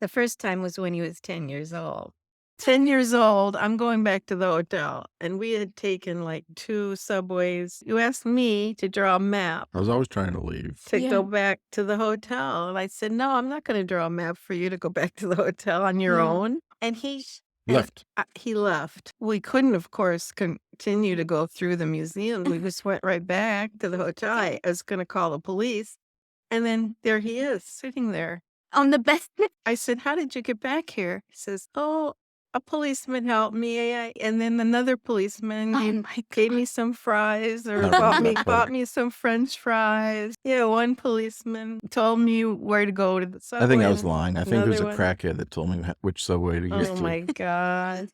The first time was when he was 10 years old. 10 years old, I'm going back to the hotel, and we had taken, like, 2 subways. You asked me to draw a map I was always trying to leave. to Yeah. go back to the hotel, and I said, "No, I'm not gonna draw a map for you to go back to the hotel on your Yeah. own." And he Left. he left. We couldn't, of course, continue to go through the museum. We just went right back to the hotel. I was gonna call the police, and then there he is, sitting there. On the bed. I said, "How did you get back here?" He says, "Oh, a policeman helped me, and then another policeman Oh my gave God. me some fries I or remember bought that part. me some French fries." Yeah, one policeman told me where to go to the subway. I think I was and lying. I think it was a another one. crackhead that told me which subway to get Oh to. my God.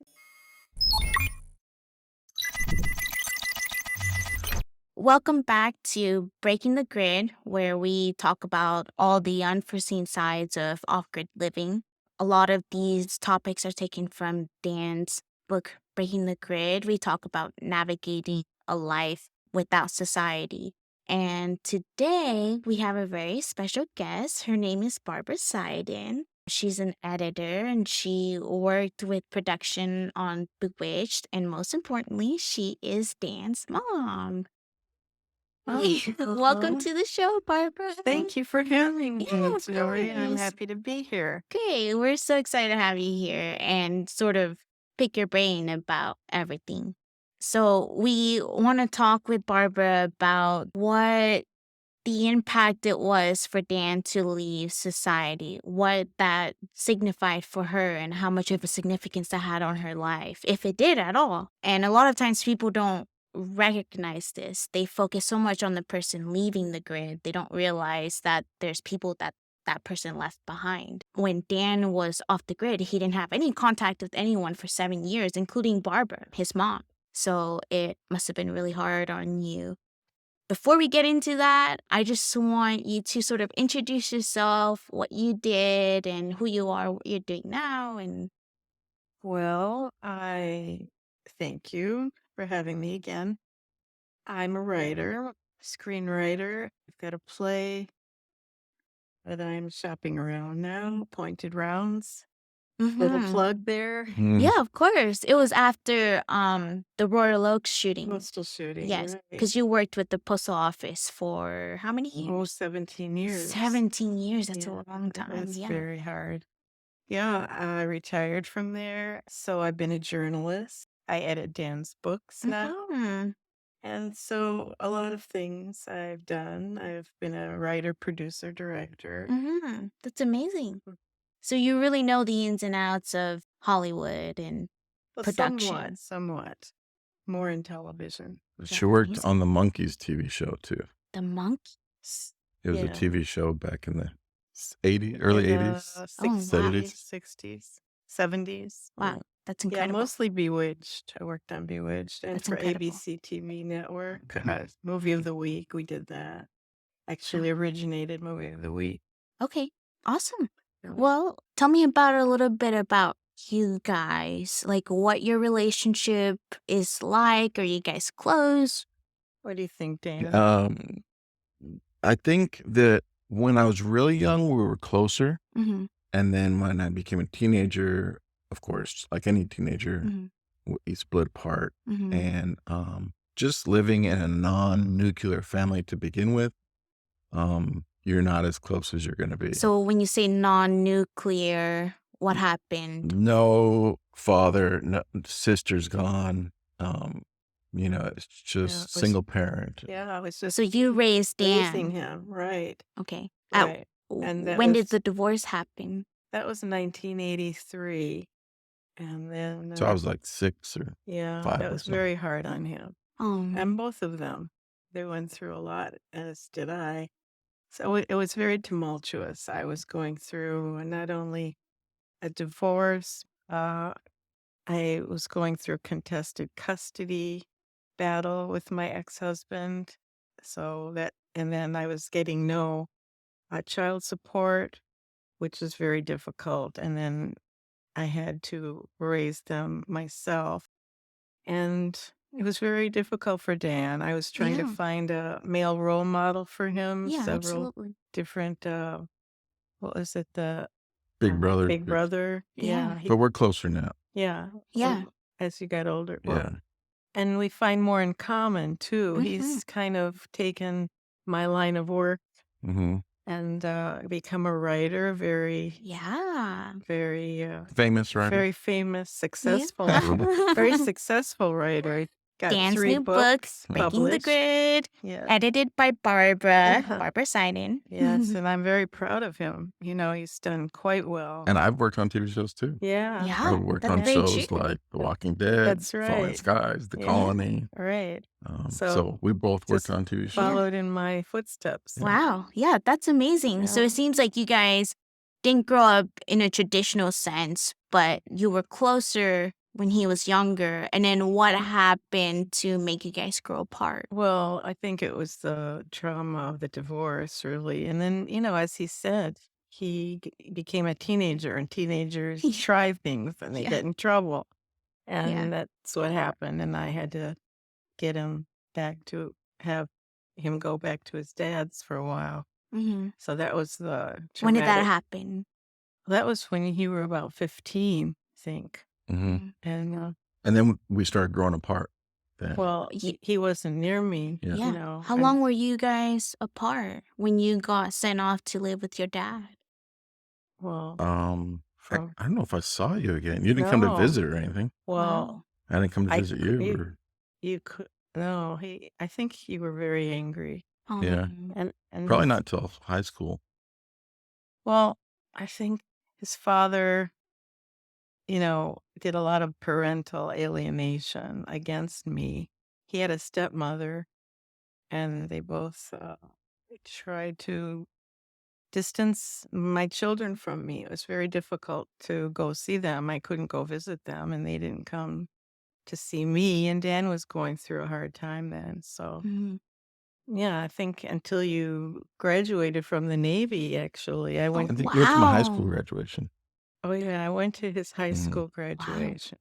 Welcome back to Breaking the Grid, where we talk about all the unforeseen sides of off-grid living. A lot of these topics are taken from Dan's book, Breaking the Grid. We talk about navigating a life without society. And today we have a very special guest. Her name is Barbara Seiden. She's an editor and she worked with production on Bewitched. And most importantly, she is Dan's mom. Hey, welcome to the show, Barbara. Thank you for having me, Yeah, of Jory. I'm course. happy to be here. Okay, we're so excited to have you here and sort of pick your brain about everything. So we want to talk with Barbara about what the impact it was for Dan to leave society, what that signified for her and how much of a significance that had on her life, if it did at all. And a lot of times people don't recognize this. They focus so much on the person leaving the grid, they don't realize that there's people that person left behind. When Dan was off the grid, he didn't have any contact with anyone for 7 years, including Barbara, his mom. So it must have been really hard on you. Before we get into that, I just want you to sort of introduce yourself, what you did, and who you are, what you're doing now, and Well, I thank you for having me again. I'm a writer, screenwriter. I've got a play that I'm shopping around now, Pointed Rounds. Little plug there. Mm. yeah, of course. It was after the Royal Oaks shooting. Postal shooting. Yes, right. because you worked with the postal office for how many years? Oh, 17 years. 17 years. That's Yeah, a long time. It's Yeah. very hard. Yeah, I retired from there. So I've been a journalist. I edit Dan's books now. Mhm. And so a lot of things I've done. I've been a writer, producer, director. That's amazing. So you really know the ins and outs of Hollywood and Well, production. somewhat. More in television. She worked on the Monkeys TV show too. The monkeys. It was a Yeah. TV show back in the 80s, early In the 80s. 60s, 70s. 60s, 70s. Wow, that's Yeah, incredible. mostly Bewitched. I worked on Bewitched. And That's for incredible. ABC TV Network, Okay. Movie of the Week, we did that. Actually originated Movie of the Week. Okay, awesome. Yeah. Well, tell me about a little bit about you guys, like what your relationship is like. Are you guys close? What do you think, Dan? I think that when I was really young, we were closer. Mm-hmm. And then when I became a teenager, of course, like any teenager, Mm-hmm. we split apart. Mm-hmm. And just living in a non-nuclear family to begin with, you're not as close as you're going to be. So when you say non-nuclear, what happened? No father, no sister's gone. It's just was- single parent. Yeah, I was just So you raised raising Dan. him. Right. Okay. Right. And that When was- did the divorce happen? That was 1983. And then So I was like 6 or yeah, 5 that or was something. very hard on him. Oh, And both of them. They went through a lot, as did I. So it was very tumultuous. I was going through not only a divorce, I was going through a contested custody battle with my ex-husband. And then I was getting no child support, which is very difficult. And then I had to raise them myself. And it was very difficult for Dan. I was trying to Yeah. find a male role model for him. yeah, Several absolutely. different, what was it? The Big brother. big brother. Yeah. Yeah, But we're closer now. yeah. Yeah. As you got older, well, Yeah. and we find more in common too. Mhm. He's kind of taken my line of work Hmm. and become a writer, Yeah. very, Famous writer. very famous, Yeah. successful, very successful writer. Got Dan's 3 new book, books Breaking the published. Grid, Yeah. edited by Barbara Seiden. Yes, and I'm very proud of him. You know, he's done quite well. And I've worked on TV shows too. Yeah, Yeah, I've worked that's on very shows true. like The Walking Dead, that's Falling right. Skies, The Yeah, Colony. right. So So we both worked just on TV shows. Yeah. followed in my footsteps. Yeah. Wow. Yeah, that's amazing. So Yeah. it seems like you guys didn't grow up in a traditional sense, but you were closer when he was younger. And then what happened to make you guys grow apart? Well, I think it was the trauma of the divorce, really. And then, you know, as he said, became a teenager, and teenagers try things and they Yeah. get in trouble. Yeah. And that's what happened. And I had to get him have him go back to his dad's for a while. Hmm. So that was the When did that traumatic. happen? That was when you were about 15, I think. Hmm. Mm. And And then we started growing apart. Then. well, Ye- he wasn't near me, Yeah. Yeah. you know. How and- long were you guys apart when you got sent off to live with your dad? Well, I don't know if I saw you again. You didn't come to No. visit or anything. well, Wow. I didn't come to I visit you. cou- Or, you could no. I think you were very angry, Oh, Yeah. no. and probably his- not till high school. Well, I think his father, you know, did a lot of parental alienation against me. He had a stepmother, and they both tried to distance my children from me. It was very difficult to go see them. I couldn't go visit them, and they didn't come to see me. And Dan was going through a hard time then. So, Mhm. yeah, I think until you graduated from the Navy, actually, I I went. think you went to my high school Wow. graduation. Oh, yeah, I went to his high Mhm. school Wow. graduation.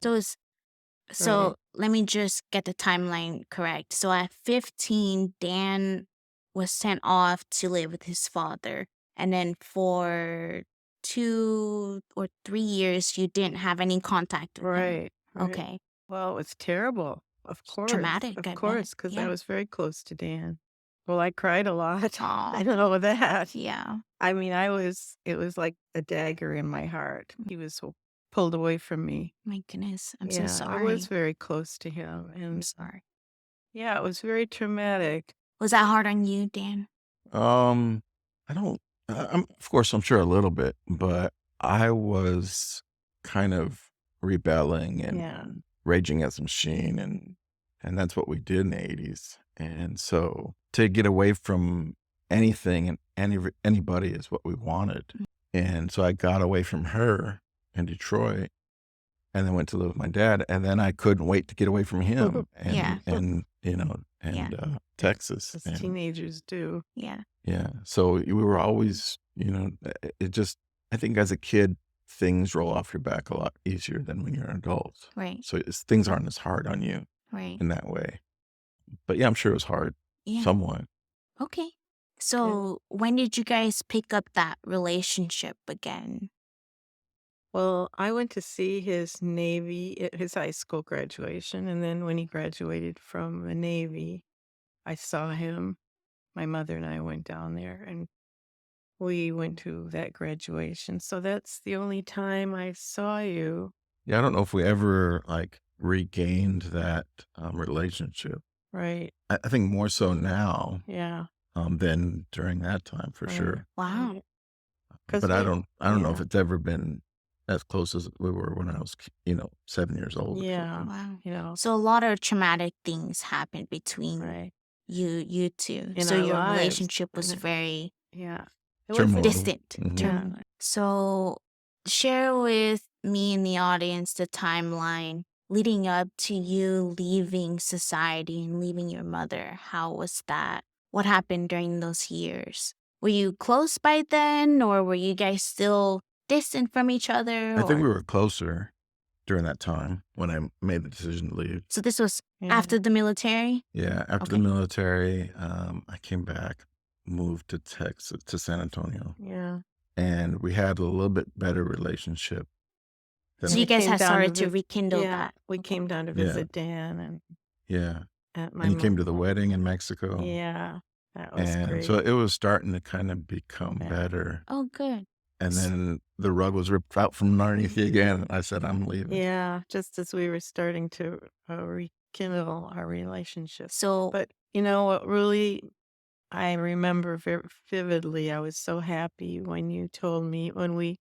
So Right. let me just get the timeline correct. So at 15, Dan was sent off to live with his father. And then for 2 or 3 years, you didn't have any contact with him. Right. Okay. Well, it was terrible. Of course. Traumatic, I bet. Because I Yeah. was very close to Dan. Well, I cried a lot. Aw. I don't know that. Yeah. I mean, it was like a dagger in my heart. He was so pulled away from me. My goodness. I'm so Yeah, I sorry. was very close to him. I'm And sorry. yeah, it was very traumatic. Was that hard on you, Dan? I don't. Of course, I'm sure a little bit, but I was kind of rebelling and Yeah. raging as a machine, and that's what we did in the '80s. And so to get away from anything and anybody is what we wanted. And so I got away from her in Detroit, and then went to live with my dad, and then I couldn't wait to get away from him, Yeah. and Texas, As and teenagers do. Yeah. yeah. So we were always, it just, I think as a kid, things roll off your back a lot easier than when you're an adult. Right. So things aren't as hard on you Right. in that way. But yeah, I'm sure it was hard Yeah. somewhat. Okay. So when did you guys pick up that relationship again? Well, I went to see his Navy at his high school graduation, and then when he graduated from the Navy, I saw him. My mother and I went down there, and we went to that graduation. So that's the only time I saw you. Yeah, I don't know if we ever like regained that relationship. Right. I think more so now Yeah. than during that time for Right. sure. Wow. 'Cause But I we- don't know if yeah. it's ever been as close as we were when I was, 7 years old. or Yeah. something. Wow. You know, So a lot of traumatic things happened between right. you two. In So our your lives. relationship was Mhm. very Yeah. It Turmoil. wasn't distant. Mhm. Turmoil. So share with me and the audience the timeline leading up to you leaving society and leaving your mother. How was that? What happened during those years? Were you close by then, or were you guys still distant from each other? I think or- we were closer during that time when I made the decision to leave. So this was Yeah. after the military? Yeah, after the Okay. military, I came back, moved to Texas, to San Antonio, Yeah. and we had a little bit better relationship So than you we guys came had down to started to rekindle yeah, that. we Okay. came down to yeah, visit Dan and yeah. at my And you came mom. to the wedding in Mexico, Yeah, that was and so great. it was starting to kind of become Yeah. better. Oh, good. And S- then the rug was ripped out from underneath you again, and I said, "I'm leaving." Yeah, just as we were starting to rekindle our relationship. So, But you know what really I remember very vividly, I was so happy when you told me when we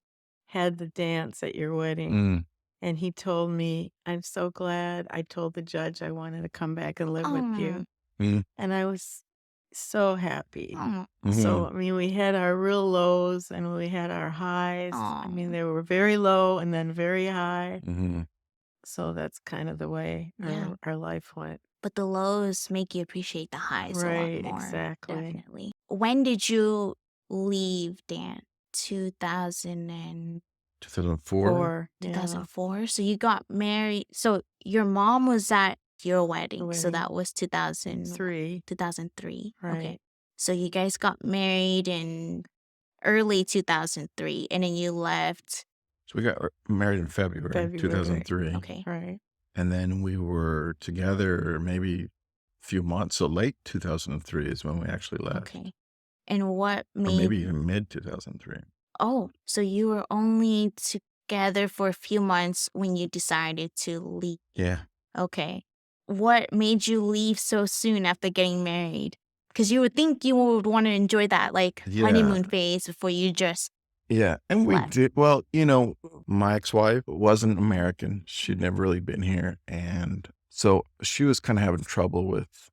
had the dance at your wedding, Mm, and he told me, "I'm so glad I told the judge I wanted to come back and live with oh, you." mm, And I was so happy. oh, mhm, So, I mean, we had our real lows and we had our highs. I mean, oh, they were very low and then very high. mhm. So that's kind of the way yeah. our life went. But the lows make you appreciate the highs a lot Right, more, exactly. definitely. When did you leave, Dan? 2000 and 2004? 4, yeah, 2004? So you got married. So your mom was at your the wedding. So wedding. that was 2000, 3, 2003. Okay. right, So you guys got married in early 2003 and then you left. So we got married in February February, 2003, Okay. right. and then we were together maybe a few months, so late 2003 is when we actually left, Okay. And what or made, maybe even mid 2003. oh, so you were only together for a few months when you decided to leave. Yeah. Okay. What made you leave so soon after getting married? Because you would think you would want to enjoy that like Yeah. honeymoon phase before you just Yeah, and we left. did well, my ex-wife wasn't American. She'd never really been here, and so she was kinda having trouble with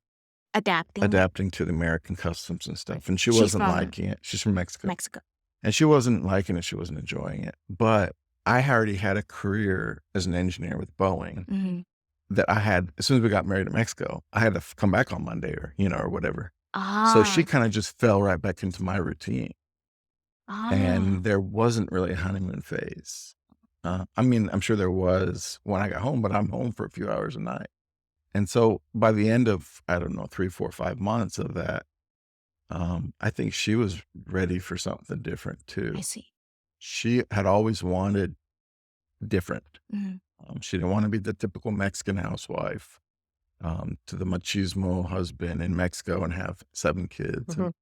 Adapting. adapting to the American customs and stuff, and she She's wasn't from liking it. She's from Mexico, Mexico. and she wasn't liking it, she wasn't enjoying it, but I already had a career as an engineer with Boeing Mm-hmm. that I had as soon as we got married in Mexico, I had to come back on Monday or whatever. So she Ah, kinda just fell right back into my routine. ah, And there wasn't really a honeymoon phase. I mean, I'm sure there was when I got home, but I'm home for a few hours a night. And so by the end of, I don't know, 3, 4, 5 months of that, I think she was ready for something different I too. see. She had always wanted different. Mm-hmm. She didn't want to be the typical Mexican housewife, to the machismo husband in Mexico and have 7 kids. And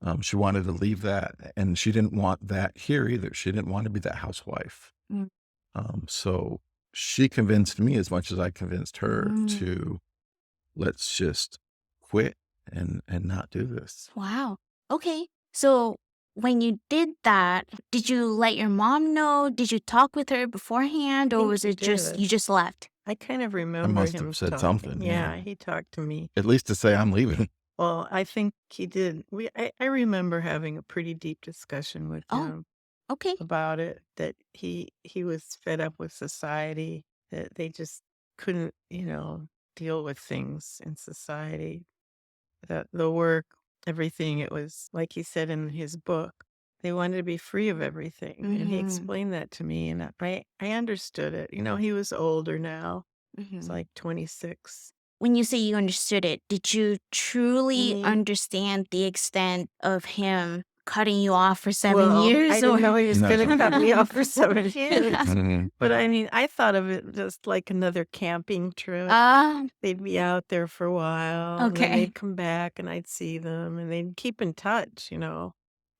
Mhm. she wanted to leave that, and she didn't want that here either. She didn't want to be that housewife. So she convinced me as much as I convinced her Mm-hmm. to let's just quit and not do this. Wow. Okay. So when you did that, did you let your mom know? Did you talk with her beforehand, I or think was he it just did. you just left? I kind of I remember must have him said talking. something, Yeah, yeah, he talked to me. at least to say I'm leaving. Well, I think he did. I remember having a pretty deep discussion with Oh, him okay. about it, that he was fed up with society, that they just couldn't, deal with things in society, that the work, everything, it was like he said in his book, they wanted to be free of everything. And he Mm-hmm. explained that to me, and I understood it. He was older now. It's Mm-hmm. like 26. When you say you understood it, did you I truly mean, understand the extent of him cutting you off for seven well, I years, didn't or? know he was No, gonna don't. cut me off for 7 years. Mhm. But, I mean, I thought of it just like another camping trip. Ah, They'd be out there for a while, and then okay. they'd come back, and I'd see them, and they'd keep in touch.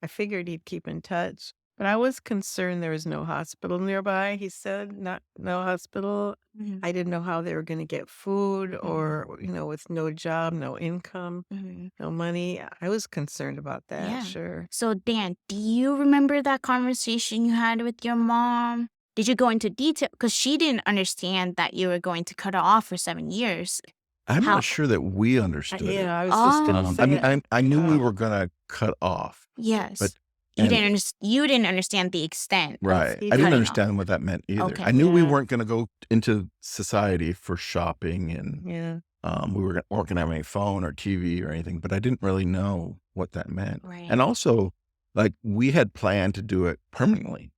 I figured he'd keep in touch, but I was concerned there was no hospital nearby, he said, not no hospital. Mhm, I didn't know how they were gonna get food mhm, or, with no job, no income, mhm. no money. I was concerned about that, Yeah. sure. So, Dan, do you remember that conversation you had with your mom? Did you go into detail? Because she didn't understand that you were going to cut her off for 7 years. I'm not How? sure that we understood it. Yeah, I was just gonna Oh, I say mean, it. I knew we Uh, were gonna cut off, but yes. and You didn't understand the extent of right. he I didn't didn't. cutting off. understand what that meant either. I Okay. knew we Yeah, weren't gonna go into society for shopping and, yeah, weren't gonna have any phone or TV or anything, but I didn't really know what that meant. Right. And also, like, we had planned to do it permanently.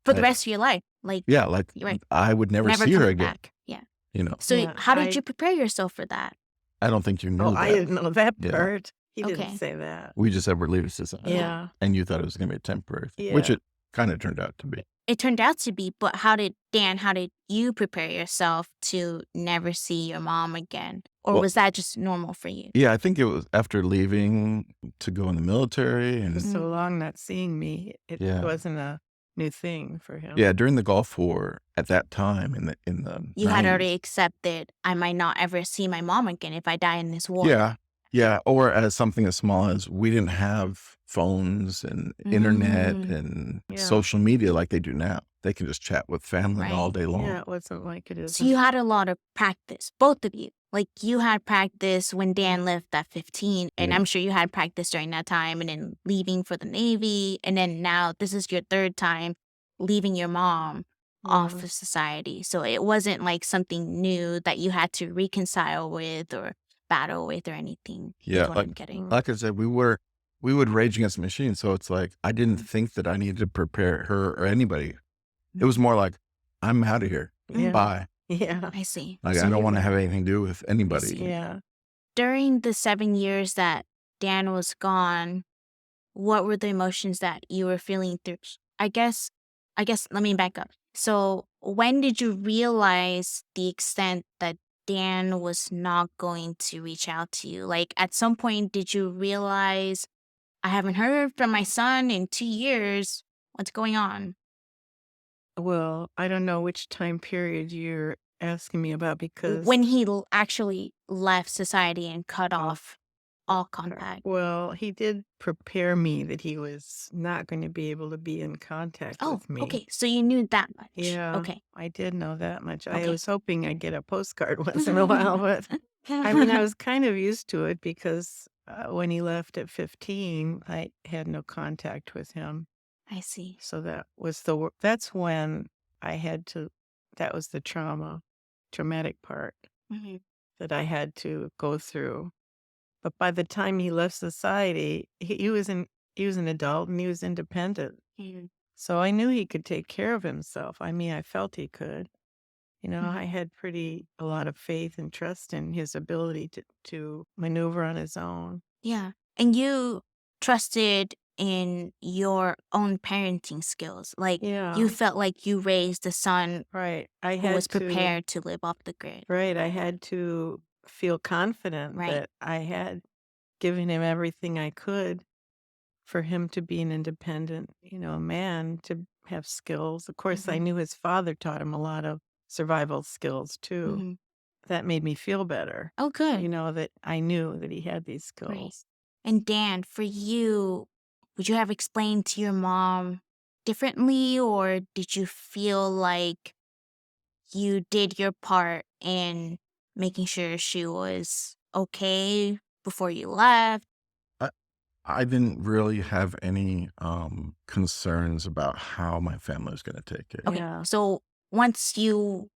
For the Like, rest of your life. Like, yeah, like, you're right. I would never Never see her coming again, back. Yeah. you know? So, yeah. how did you prepare yourself for that? I don't think you Oh, knew I that. didn't know that Yeah. part. He didn't Okay. say that. We just said we're leaving society, Yeah, and you thought it was gonna be a temporary thing, which yeah. Kind of turned out to be. It turned out to be, but how did you prepare yourself to never see your mom again? Or Well, was that just normal for you? yeah, I think it was after leaving to go in the military, For and Mm. so long not seeing me, it yeah, wasn't a new thing for him. yeah, during the Gulf War at that time in the You had already 90s. accepted, I might not ever see my mom again if I die in this war. Yeah, yeah, or as something as small as we didn't have phones and internet Mm, and Yeah. social media like they do now. They can just chat with family all right. day Yeah, long. it wasn't like it is So you now. had a lot of practice, both of you. Like you had practice when Dan left at 15, and Yeah, I'm sure you had practice during that time and then leaving for the Navy. And then now this is your third time leaving your mom off Yeah. of society. So it wasn't like something new that you had to reconcile with or battle with or anything, is yeah, what I'm getting. Mm. like I said, we would rage against the machine, so it's like, I didn't think that I needed to prepare her or anybody. It was more like, "I'm out of here. Mm, Yeah. Bye." Yeah. I see. Like, So I don't you wanna were, have anything to do with I anybody. see. Yeah. During the 7 years that Dan was gone, what were the emotions that you were feeling through? I guess let me back up. So, when did you realize the extent that Dan was not going to reach out to you? Like at some point did you realize I haven't heard from my son in 2 years. What's going on? Well, I don't know which time period you're asking me about because When he actually left society and cut oh, off all contact. well, he did prepare me that he was not going to be able to be in contact Oh, with me. okay. So you knew that much. Yeah, Okay. I did know that much. I Okay. was hoping I'd get a postcard once in a while, but I mean, I was kind of used to it because when he left at 15, I had no contact with him. I see. So that was that's when I had to, that was the traumatic part Mhm. that I had to go through. But by the time he left society, he was an adult and he was independent. Mhm. So I knew he could take care of himself. I mean, I felt he could. You know, I Mhm. had a lot of faith and trust in his ability to maneuver on his own. Yeah. And you trusted in your own parenting skills. Like you Yeah, felt like you raised a son right. who was prepared to live off the grid. I had to feel confident Right. that I had given him everything I could for him to be an independent, man, to have skills. Of course, I Hmm. knew his father taught him a lot of survival skills too. Hmm. That made me feel better, Oh, good. that I knew that he had these Right. skills. And Dan, for you, would you have explained to your mom differently, or did you feel like you did your part in making sure she was okay before you left? I I didn't really have any, concerns about how my family was gonna take it. Okay. Yeah. So once you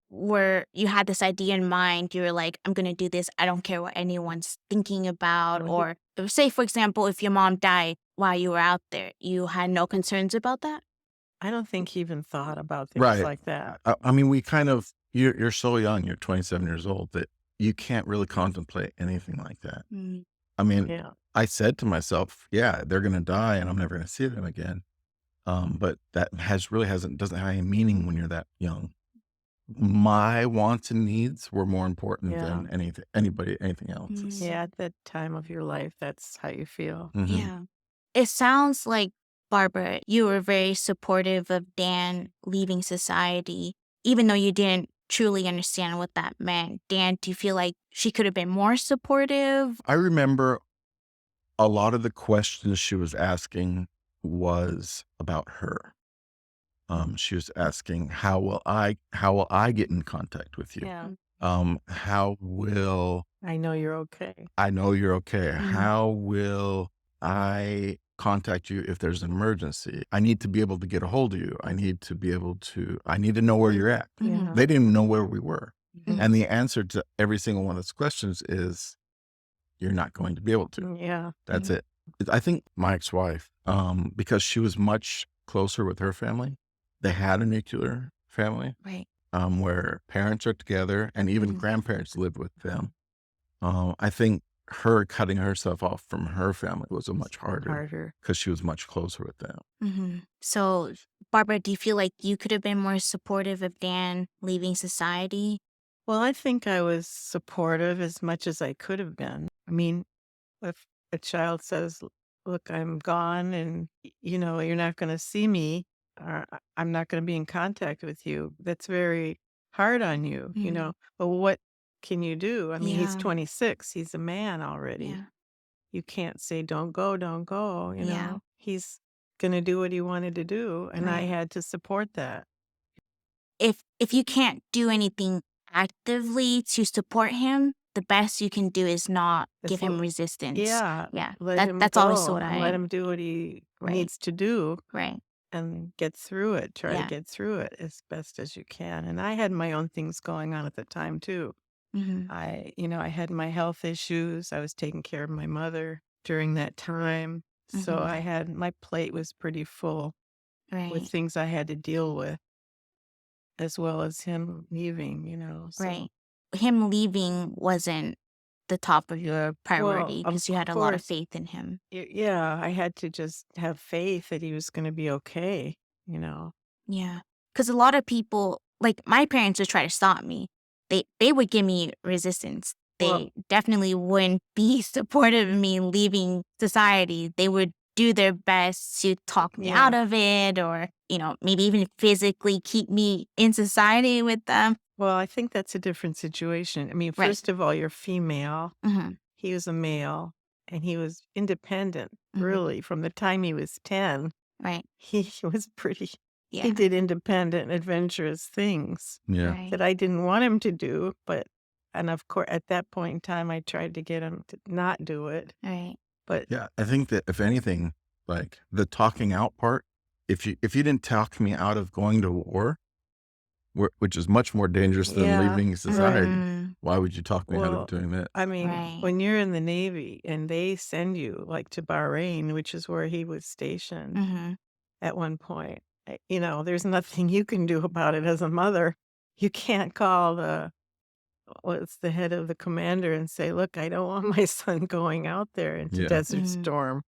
had this idea in mind, you were like, I'm gonna do this. I don't care what anyone's thinking about. Well, Or say, for example, if your mom died while you were out there, you had no concerns about that? I don't think he even thought about things Right. like that. I mean, we kind of you're so young, you're 27 years old, that you can't really contemplate anything like that. Mm, I mean, Yeah. I said to myself, "Yeah, they're gonna die and I'm never gonna see them again." But that doesn't have any meaning when you're that young. My wants and needs were more important Yeah. than anything else's. mm, Yeah. At that time of your life, that's how you feel. Mhm. yeah. It sounds like, Barbara, you were very supportive of Dan leaving society, even though you didn't truly understand what that meant. Dan, do you feel like she could have been more supportive? I remember a lot of the questions she was asking was about her. She was asking, how will I get in contact with you? Yeah. How will I know you're okay. I know you're okay? Mm-hmm. How will I contact you if there's an emergency? I need to be able to get a hold of you. I need to know where you're at. Yeah. They didn't know where we were. Mhm. And the answer to every single one of those questions is you're not going to be able to. Yeah. That's it. I think my ex-wife, because she was much closer with her family, they had a nuclear family, Right. where parents are together and even Mhm. grandparents live with them. I think her cutting herself off from her family was a much harder Harder. because she was much closer with them. So, Barbara, do you feel like you could have been more supportive of Dan leaving society? Well, I think I was supportive as much as I could have been. I mean, if a child says, "Look, I'm gone and, you're not gonna see me, or I'm not gonna be in contact with you," that's very hard on you, you Mm. know? But what can you do? I mean, he's Yeah. 26, he's a man already. Yeah. You can't say, "Don't go, don't go," you Yeah. know? He's gonna do what he wanted to do, and I Right. had to support that. If you can't do anything actively to support him, the best you can do is not give It's him resistance. Yeah, Yeah. let him That's always go what and let I him do what he right. needs to do Right. and get through it. Try to Yeah. get through it as best as you can. And I had my own things going on at the time too. Mhm. I had my health issues. I was taking care of my mother during that time. So Mhm. my plate was pretty full with Right. things I had to deal with, as well as him leaving. So, Right. Him leaving wasn't the top of your well, priority of because you had a lot of course, faith in him. yeah, I had to just have faith that he was going to be okay. Yeah. Because a lot of people, like my parents would try to stop me. They would give me resistance. Well, They definitely wouldn't be supportive of me leaving society. They would do their best to talk me out yeah. of it or, maybe even physically keep me in society with them. Well, I think that's a different situation. I mean, Right. first of all, you're female. Hmm. He was a male, and he was independent, Hmm. really, from the time he was 10. Right. He was pretty he Yeah. did independent, adventurous things Yeah. Right. that I didn't want him to do, and of course, at that point in time, I tried to get him to not do it, Right. but Yeah. I think that if anything, like the talking out part, if you didn't talk me out of going to war, which is much more dangerous than yeah, leaving right. society, Mm. why would you talk me out of Well, doing that? I mean, Right. when you're in the Navy and they send you, like, to Bahrain, which is where he was stationed Hmm. at one point, there's nothing you can do about it as a mother. You can't call what's the head of the commander and say, "Look, I don't want my son going out there into Yeah. Desert Mm. Storm,"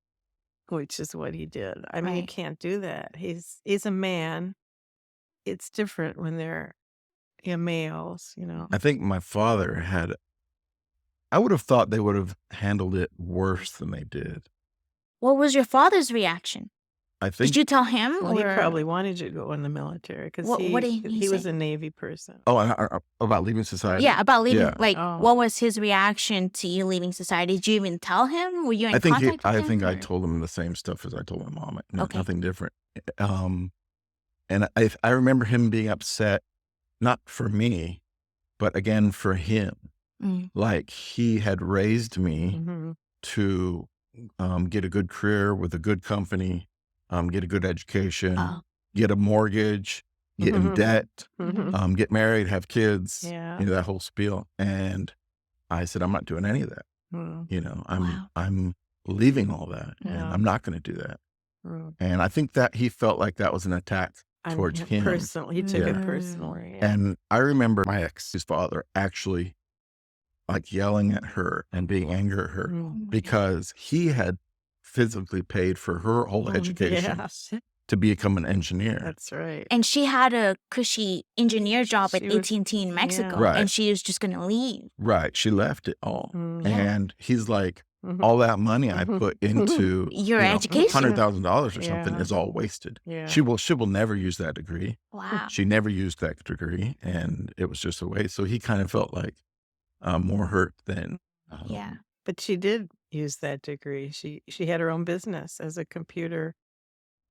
which is what he did. I mean, you Right. can't do that. He's a man. It's different when they're, males. I think my father I would have thought they would have handled it worse than they did. What was your father's reaction? I Did think, you tell him Well, he or probably wanted you to go in the military because what he did he he was say? a Navy person. oh, about leaving Yeah, society. about leaving. Yeah. Like, Oh, what was his reaction to you leaving society? Did you even tell him? Were you in contact with I him? think I Or told him the same stuff as I told my mom. No, okay, nothing different. Um, and I remember him being upset, not for me, but again for him. mm. Like he had raised me mhm, to get a good career with a good company, get a good education, Oh, get a mortgage, get in mhm, debt, mhm. get married, have kids, Yeah. that whole spiel. And I said, I'm not doing any of that. Mm, wow. I'm leaving all that and yeah. I'm not going to do that. Mm. And I think that he felt like that was an attack On towards him him. personally, he took Yeah. it Mm. personally, yeah. And I remember my ex's father actually like yelling at her and being angry at her Mm. Oh my God. because he had physically paid for her whole education Yeah, to become an engineer. that's right. And she had a cushy engineer job at She was AT&T in yeah. Mexico, Right. and she was just gonna leave. Right. She left it all. Mm. Yeah, And he's like, Mhm. all that money I Mhm. put into, your education. $100,000 or something Yeah, is all wasted. yeah. She will never use that degree. Wow. She never used that degree and it was just a waste. So he kind of felt like more hurt than, Yeah. But she did use that degree. She had her own business as a computer,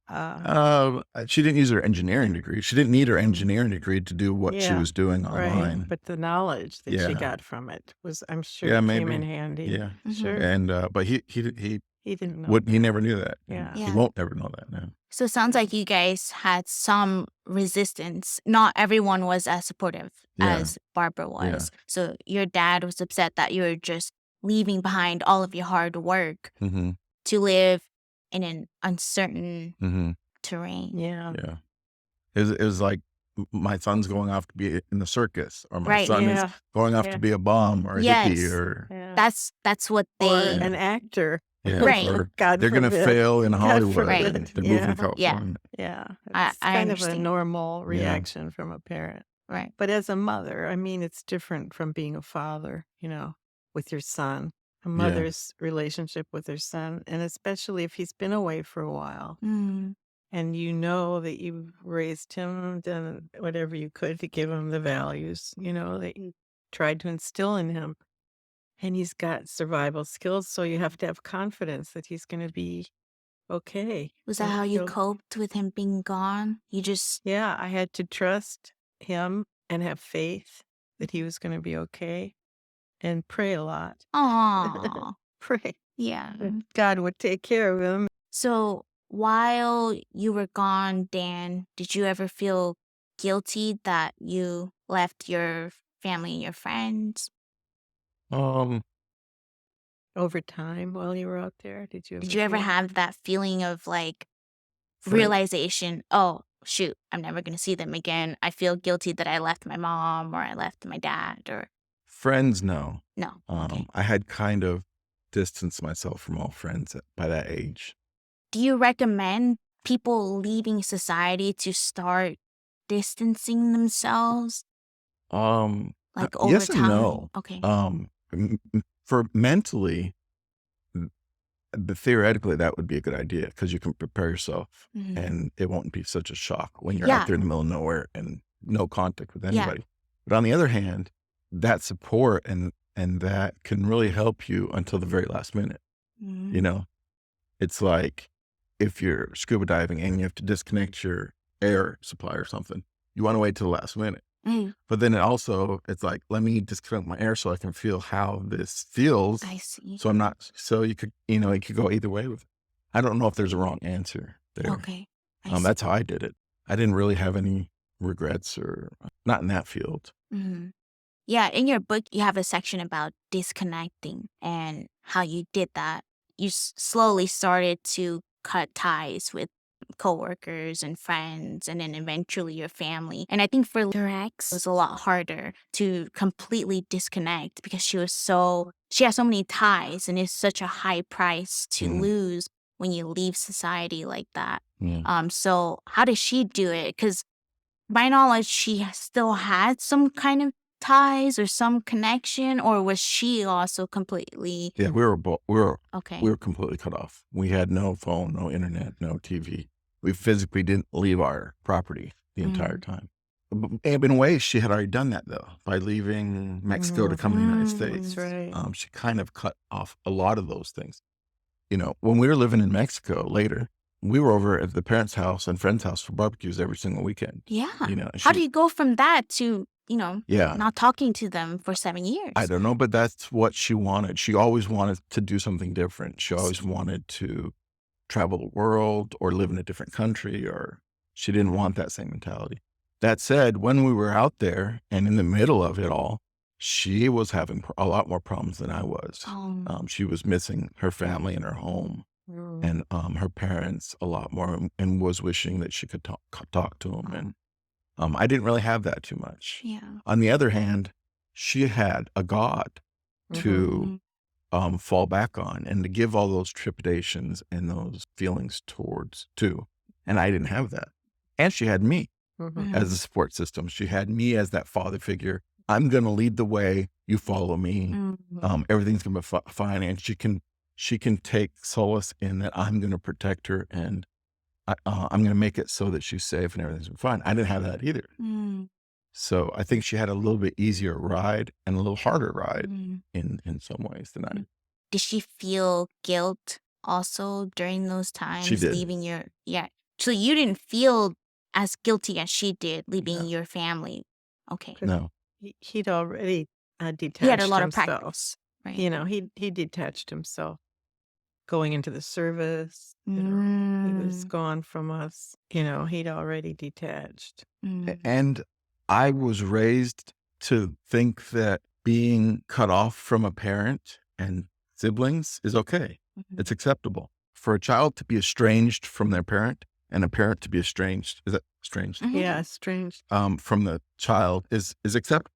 uh she didn't use her engineering degree. She didn't need her Mm. engineering degree to do what she Yeah, was doing right, online. but the knowledge that she Yeah. got from it I'm sure Yeah, came in maybe. handy. Yeah. Mhm. Sure. And, but he He didn't know would, he that. never knew that. Yeah. He Yeah. won't ever know that now. So it sounds like you guys had some resistance. Not everyone was as supportive Yeah. as Barbara Yeah. was. So your dad was upset that you were just leaving behind all of your hard work Mm-hmm. to live in an uncertain Mm-hmm. terrain. Yeah. Yeah. It was like my son's going off to be in the circus, or my Right. son is Yeah. going off to Yeah. be a bum or a hippie, Yes. or Yeah. That's what Or they an actor. Right. or God they're gonna forbid. fail in God Hollywood Right. and forbid. they're moving to Yeah. yeah. California. Yeah. I It's I kind of a understand. normal Yeah. reaction from a parent. Right. But as a mother, I mean, it's different from being a father, with your son. A mother's relationship with her son, and especially if he's been away for a while, Mm. and you know that you've raised him, done whatever you could to give him the values, that you tried to instill in him. And he's got survival skills, so you have to have confidence that he's going to be okay. Was that And how you coped with him being gone? You just yeah, I had to trust him and have faith that he was going to be okay and pray a lot. Aw. Pray Yeah. that God would take care of him. So while you were gone, Dan, did you ever feel guilty that you left your family and your friends? Um, Over time while you were out there, did you Did ever you ever feel have that feeling of like friend, realization, oh, shoot, I'm never going to see them again. I feel guilty that I left my mom or I left my dad or friends, no. no. Okay. I had kind of distanced myself from all friends by that age. Do you recommend people leaving society to start distancing themselves like over Yes and time? no. Okay. For mentally, theoretically, that would be a good idea because you can prepare yourself Mhm. and it won't be such a shock when you're out Yeah. there in the middle of nowhere and no contact with Yeah. anybody. But on the other hand, that support and that can really help you until the very last minute. Mhm. You know, it's like if you're scuba diving and you have to disconnect your air supply or something, you want to wait till the last minute. Mm, But then it's like, let me disconnect my air so I can feel how this feels. I see. So I'm not, so you could, it could go either way with it. I don't know if there's a wrong answer there. Okay. I see. That's how I did it. I didn't really have any regrets or not in that field. Mhm. Yeah, in your book, you have a section about disconnecting and how you did that. You slowly started to cut ties with coworkers and friends, and then eventually your family. And I think for your ex, it was a lot harder to completely disconnect because she has so many ties, and it's such a high price to Mm, lose when you leave society like that. yeah. So how did she do it? Because my knowledge, she still had some kind of ties or some connection, or was she also completely Yeah. We were, okay? we were completely cut off. We had no phone, no internet, no TV. We physically didn't leave our property the entire time. In a way, she had already done that though, by leaving Mexico to come to the United That's States. right. She kind of cut off a lot of those things. When we were living in Mexico later, we were over at the parents' house and friend's house for barbecues every single weekend. Yeah. And How do you go from that to, yeah, not talking to them for 7 years? I don't know, but that's what she wanted. She always wanted to do something different. She I always see. wanted to travel the world or live in a different country, or she didn't want that same mentality. That said, when we were out there and in the middle of it all, she was having a lot more problems than I was. She was missing her family and her home Mm. and her parents a lot more, and was wishing that she could talk to them. And I didn't really have that too much. Yeah. On the other hand, she had a God to fall back on and to give all those trepidations and those feelings towards too. And I didn't have that. And she had me Mhm. as a support system. She had me as that father figure. I'm going to lead the way. You follow me. Everything's going to be fine. And she can take solace in that I'm going to protect her, and I'm going to make it so that she's safe and everything's gonna be fine. I didn't have that either. So I think she had a little bit easier ride and a little harder ride in some ways than I. Did she feel guilt also during those She times did. leaving your yeah? So you didn't feel as guilty as she did leaving No. your family. Okay. 'Cause No. he'd already He had a detached lot of himself. practice, right? He detached himself going into the service. He was gone from us. He'd already detached. And I was raised to think that being cut off from a parent and siblings is okay. It's acceptable. For a child to be estranged from their parent and a parent to be estranged, is that estranged? Mhm. Yeah, strange. From the child is acceptable,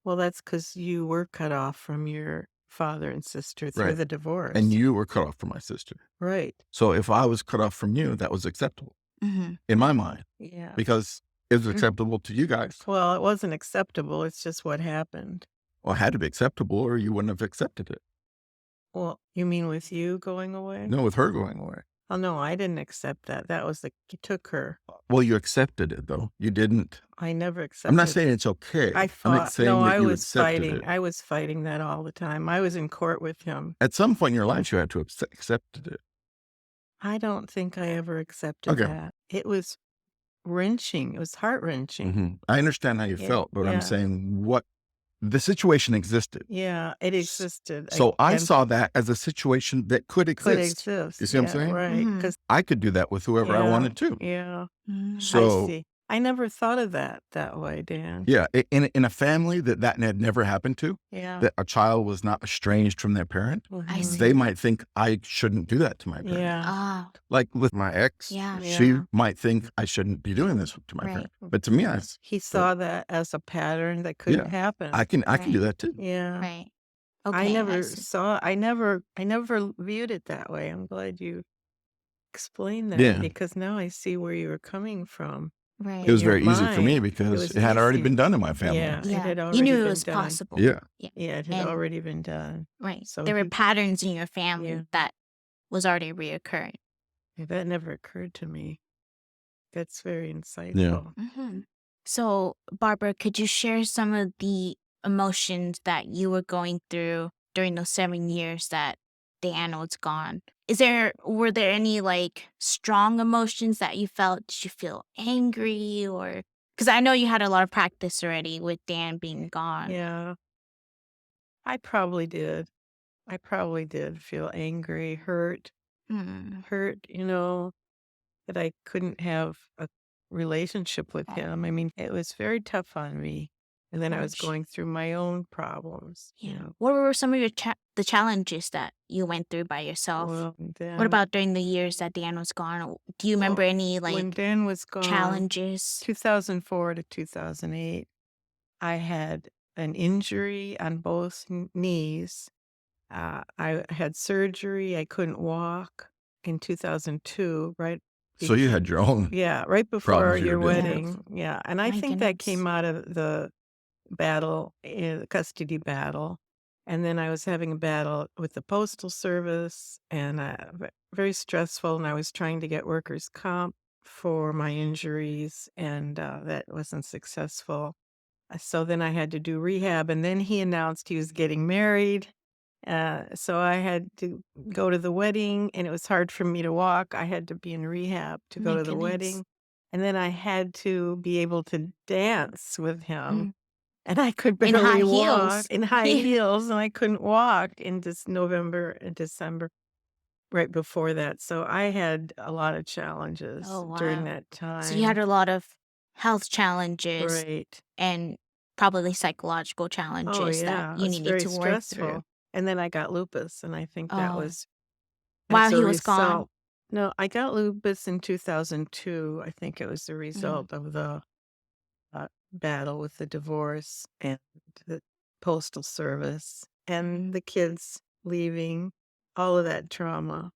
Well, that's because you were cut off from your father and sister through right? the And divorce. you were cut off from my sister. Right. So if I was cut off from you, that was acceptable Mhm. in my mind Yeah. because it was Mm. acceptable to you guys. Well, it wasn't acceptable. It's just what happened. Well, it had to be acceptable or you wouldn't have accepted it. Well, you mean with you going away? No, with her going away. Oh, no, I didn't accept that. That was you took her. Well, you accepted it though. You didn't. I never I'm not accepted. saying it's okay. I I'm not fought. saying No, that I you was accepted fighting. it. I was fighting that all the time. I was in court with him. At some point in your life, you had to have accepted it. I don't think I ever accepted Okay. that. It was wrenching. It was heart-wrenching. I understand how you Yeah, felt, but I'm yeah. saying what the situation existed. Yeah, it S- existed. So I And saw that as a situation that could could exist. You exist. see what I'm Yeah, saying? right. Mhm. Because I could do that with whoever I yeah, wanted to. yeah. Mm. I So see. I never thought of that way, Dan. yeah, in a family that had never happened to, Yeah. that a child was not estranged from their parent, I Mhm. they see. might think I shouldn't do that to my parent. Yeah. Ah, Like with my ex, yeah. she Yeah. might think I shouldn't be doing this to my Right. parent, but to me, He saw that as a pattern that couldn't yeah, happen. I can do Right. that too. Yeah. Right. I Okay, I never see. saw I never viewed it that way. I'm glad you explained that Yeah, because now I see where you were coming from. it Right. In was your very easy for me mind, it because was it had already easy. been done in my family. Yeah, it Yeah. had You already knew it been was done. possible. Yeah, Yeah. Yeah, it had And already been done. right. So There were he patterns in your family yeah, that was already reoccurring. that never occurred to me. That's very yeah. insightful. Hmm. So, Barbara, could you share some of the emotions that you were going through during those 7 years that Dan was gone? Were there any like strong emotions that you felt? Did you feel angry or? Because I know you had a lot of practice already with Dan being gone. Yeah, I probably did. I probably did feel angry, Hmm. hurt, that I couldn't have a relationship with Oh, him. I mean, it was very tough on me. And then I was gosh. going through my own problems, Yeah. What were some of the challenges that you went through by yourself? Well, and What then, about during the years that Dan was gone? Do you remember well, any when like Dan was gone, challenges? 2004 to 2008, I had an injury on both knees. I had surgery. I couldn't walk in 2002, right? So you had your own Yeah, right before problems you were your dealing Yeah. with. wedding. Yeah, and I My think that goodness. came out of the battle, the custody battle, and then I was having a battle with the postal service, and very stressful. And I was trying to get workers' comp for my injuries, and that wasn't successful. So then I had to do rehab, and then he announced he was getting married. So I had to go to the wedding, and it was hard for me to walk. I had to be in rehab to go My to the goodness. wedding. And then I had to be able to dance with him. Mm. And I could In high barely walk heels. in high Yeah. heels, and I couldn't walk in this November and December right before that. So I had a lot of challenges Oh, during wow. that So you had time. a lot of health challenges Right. and probably psychological Oh, challenges that yeah. you It's needed very to work through. stressful. And then I got lupus, and I think that Oh, was while as a he was gone. result. No, I got lupus in 2002. I think it was the Mm. result of the battle with the divorce and the postal service and the kids leaving, all of that trauma,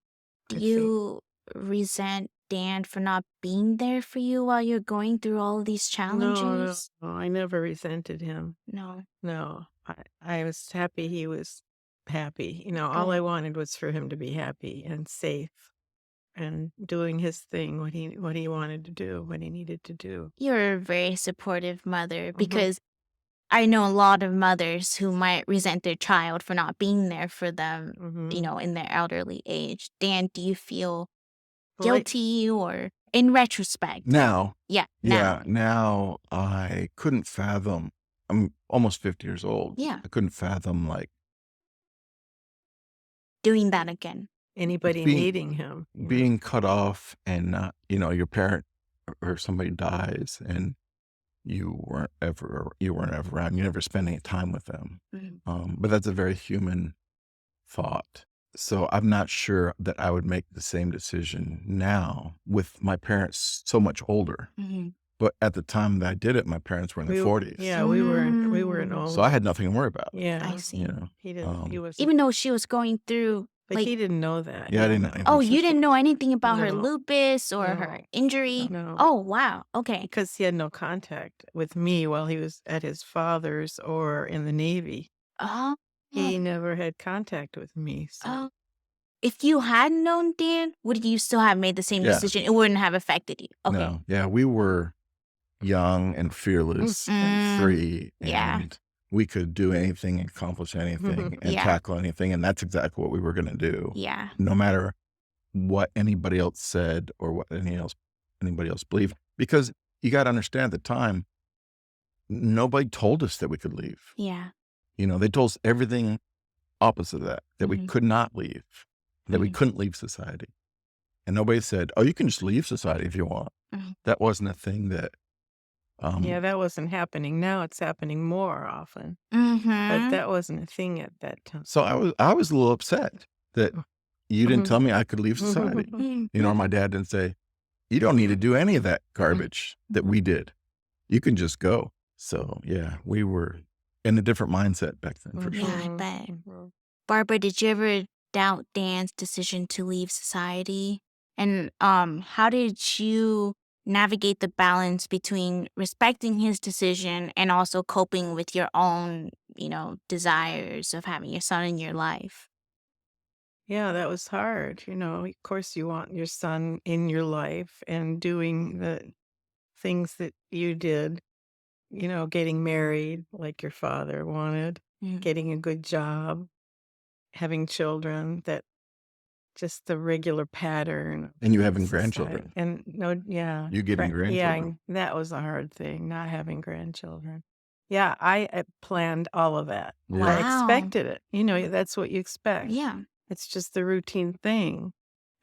Do I think. you resent Dan for not being there for you while you're going through all of these No, no, challenges? no, I never resented him. No. No, I was happy he was happy. All I Good. wanted was for him to be happy and safe and doing his thing, what he wanted to do, what he needed to do. You're a very supportive mother Mhm, because I know a lot of mothers who might resent their child for not being there for them, mhm. in their elderly age. Dan, do you feel Well, guilty or in retrospect? Now, Yeah, now. yeah, now I couldn't fathom. I'm almost 50 years old. Yeah, I couldn't fathom like doing that again. anybody being needing him, being cut off and not, your parent or somebody dies and you weren't ever around. You never spent any time with them. Mhm. But that's a very human thought. So I'm not sure that I would make the same decision now with my parents so much older. Mhm. But at the time that I did it, my parents were in their We 40s. yeah, we weren't Mm, So I old. had nothing to worry about, I Yeah, you see. know? he wasn't Even though she was going through, but like, he didn't know that, Yeah, he I didn't didn't know know. oh, anything. you didn't know anything about her No, lupus or her no, injury? no, Oh, wow. Okay. because he had no contact with me while he was at his father's or in the Navy. Oh, He never had contact with me, so oh. If you had known Dan, would you still have made the same Yeah, decision? It wouldn't have affected you. Okay. no. Yeah, we were young and fearless and Mm, free, yeah. and we could do anything and accomplish anything and Yeah. tackle anything, and that's exactly what we were gonna do, Yeah. no matter what anybody else said or what anybody else believed. Because you gotta understand at the time, nobody told us that we could leave. Yeah. You know, they told us everything opposite of that, that we Mhm. could not leave, that we Mhm. couldn't leave society. And nobody said, "Oh, you can just leave society if you want." Mhm. That wasn't a thing that, yeah, um that wasn't happening. Now it's happening more often, but Mhm. that wasn't a thing at that time. so I was a little upset that you didn't tell me I could leave society. Mhm. You know, or my dad didn't say, "You don't need to do any of that garbage that we did. You can just go." So, yeah, we were in a different mindset back then for Yeah, sure. I Mhm, bet. mhm. Barbara, did you ever doubt Dan's decision to leave society? And how did you navigate the balance between respecting his decision and also coping with your own, desires of having your son in your life? Yeah, that was hard, of course you want your son in your life and doing the things that you did, getting married like your father wanted, Mm. getting a good job, having children, that just the regular pattern of And you having society. grandchildren. And no, yeah, You getting yeah, grandchildren. and that was a hard thing, not having grandchildren. Yeah, I planned all of that. I Yeah. Wow. expected it. That's what you expect. Yeah. It's just the routine thing.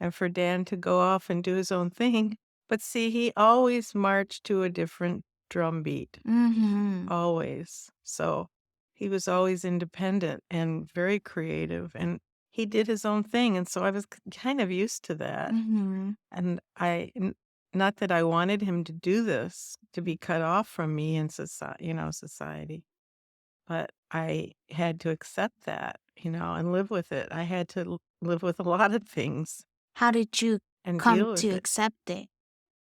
And for Dan to go off and do his own thing, but see, he always marched to a different drum beat. Mm-hmm. Always. So he was always independent and very creative, and he did his own thing. And so I was kind of used to that. Mm-hmm. And not that I wanted him to do this, to be cut off from me in society, but I had to accept that, and live with it. I had to live with a lot of things How did you and come deal to with it. accept it?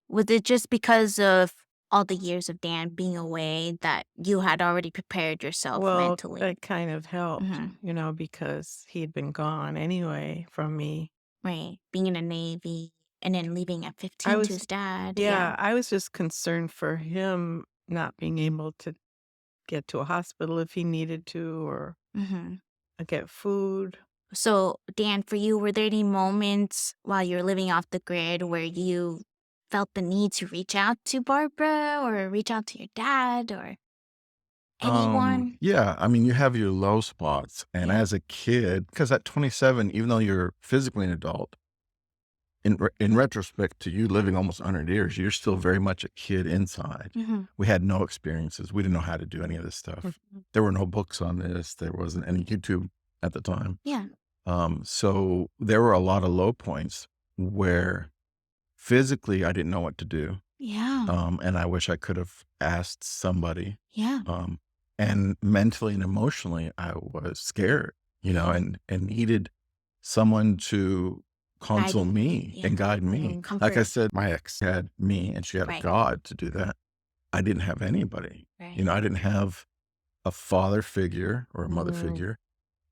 Was it just because of all the years of Dan being away that you had already prepared yourself Well, mentally? that kind of helped, Mhm. because he'd been gone anyway from me. Right. Being in the Navy and then leaving at I 15 to was his dad. Yeah. Yeah, I was just concerned for him not being able to get to a hospital if he needed to, or Mhm. get food. So, Dan, for you, were there any moments while you're living off the grid where you felt the need to reach out to Barbara or reach out to your dad or anyone? Yeah, I mean, you have your low spots, and Yeah. as a kid, because at 27, even though you're physically an adult, in retrospect to you living almost 100 years, you're still very much a kid inside. Mhm. We had no experiences. We didn't know how to do any of this stuff. Mhm. There were no books on this. There wasn't any YouTube at the time. Yeah. So there were a lot of low points where physically I didn't know what to do. Yeah. And I wish I could have asked somebody. Yeah. Um, and mentally and emotionally, I was scared, Yeah. and needed someone to Guide console you. me Yeah. and guide me. Mhm. Like I Comfort. said, my ex had me and she had a Right. God to do that. I didn't have anybody. Right. I didn't have a father figure or a mother Mhm. figure.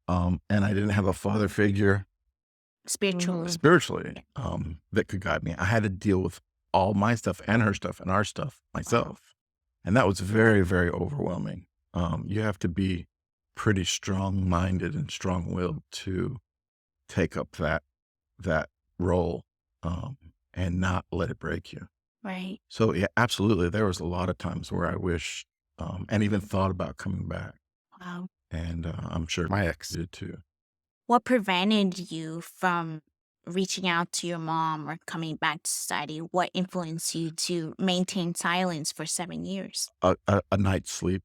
And I didn't have a father figure Spiritually. Mhm. spiritually, Yeah. that could guide me. I had to deal with all my stuff and her stuff and our stuff Wow. myself. And that was very, very overwhelming. You have to be pretty strong minded and strong willed to take up that role, and not let it break you. Right. So yeah, absolutely. There was a lot of times where I wish, and even thought about coming back. Wow. And I'm sure my ex did too. What prevented you from reaching out to your mom or coming back to society? What influenced you to maintain silence for 7 years? A night's sleep.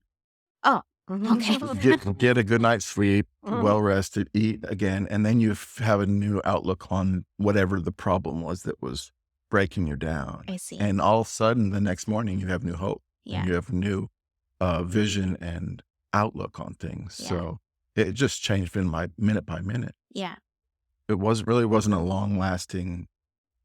Oh, Okay. get a good night's sleep, Mhm. well rested, eat again, and then you have a new outlook on whatever the problem was that was breaking you down. I see. And all of a sudden, the next morning, you have new hope and Yeah. you have new vision and outlook on things. Yeah. So it just changed in my minute by minute. Yeah. It wasn't a long lasting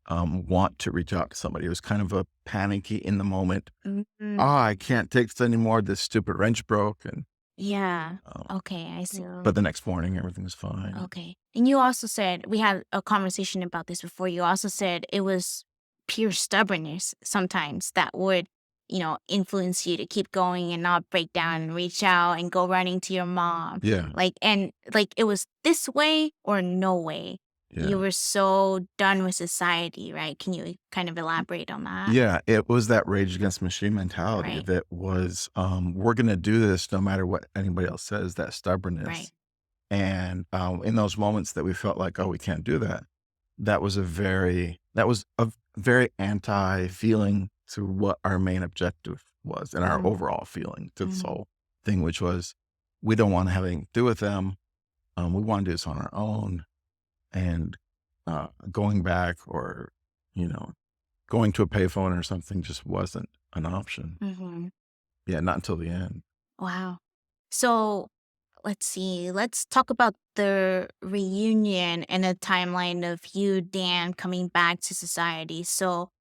want to reach out to somebody. It was kind of a panicky in the moment. Mhm. Ah, I can't take this anymore. This stupid wrench broke, and Yeah. um, Okay, I see. Yeah. but the next morning everything was fine. Okay. And you also said we had a conversation about this before. You also said it was pure stubbornness sometimes that would, influence you to keep going and not break down and reach out and go running to your mom. Yeah, Like it was this way or no way. You yeah, were so done with society, right? Can you kind of elaborate on that? yeah. It was that rage against the machine mentality Right. that was, we're gonna do this no matter what anybody else says. That Right. stubbornness, and in those moments that we felt like, oh, we can't do that. That was a very anti feeling to what our main objective was and our Mhm. overall feeling to this Mhm. whole thing, which was we don't want to have anything to do with them. We want to do this on our own, and going back or you know going to a payphone or something just wasn't an option. Mhm. Yeah, not until the end. Wow. So let's see. Let's talk about the reunion and the timeline of you, Dan, coming back to society. So,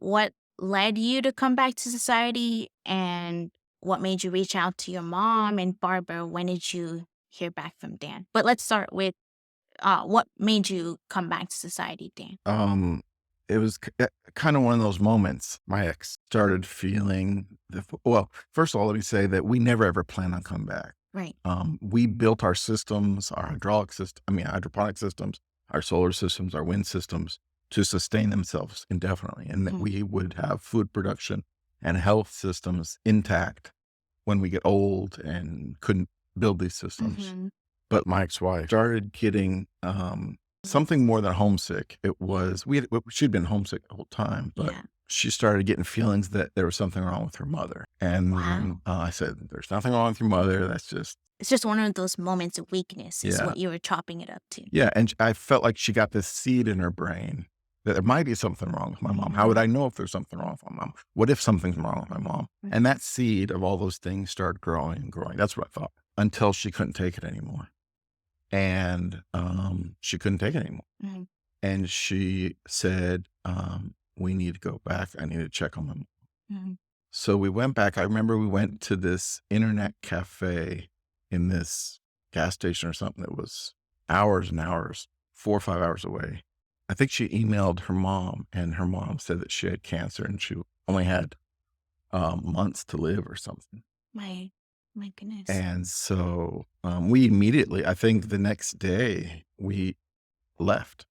what led you to come back to society, and what made you reach out to your mom and Barbara? When did you hear back from Dan? But let's start with what made you come back to society, Dan? Um, it was kind of one of those moments. My ex started feeling well. First of all, let me say that we never ever plan on coming back. Right. We built our systems, our hydraulic system, I mean, hydroponic systems, our solar systems, our wind systems to sustain themselves indefinitely, and that Mm-hmm. we would have food production and health systems intact when we get old and couldn't build these systems. Mm-hmm. But my ex-wife started getting something more than homesick. It was she'd been homesick the whole time, but Yeah. she started getting feelings that there was something wrong with her mother. And Wow. I said, "There's nothing wrong with your mother. That's just It's just one of those moments of weakness, is yeah, what you were chopping it up to. yeah." And I felt like she got this seed in her brain that there might be something wrong with my mom. How would Mhm. I know if there's something wrong with my mom? What if something's wrong with my mom? And that seed of all those things started growing and growing. That's what I thought until she couldn't take it anymore. And she couldn't take it anymore. Mhm. And she said, we need to go back. I need to check on my mom. Mhm. So we went back. I remember we went to this internet cafe in this gas station or something that was hours and hours, 4 or 5 hours away. I think she emailed her mom, and her mom said that she had cancer and she only had months to live or something. My goodness. And so we immediately, I think the next day, we left.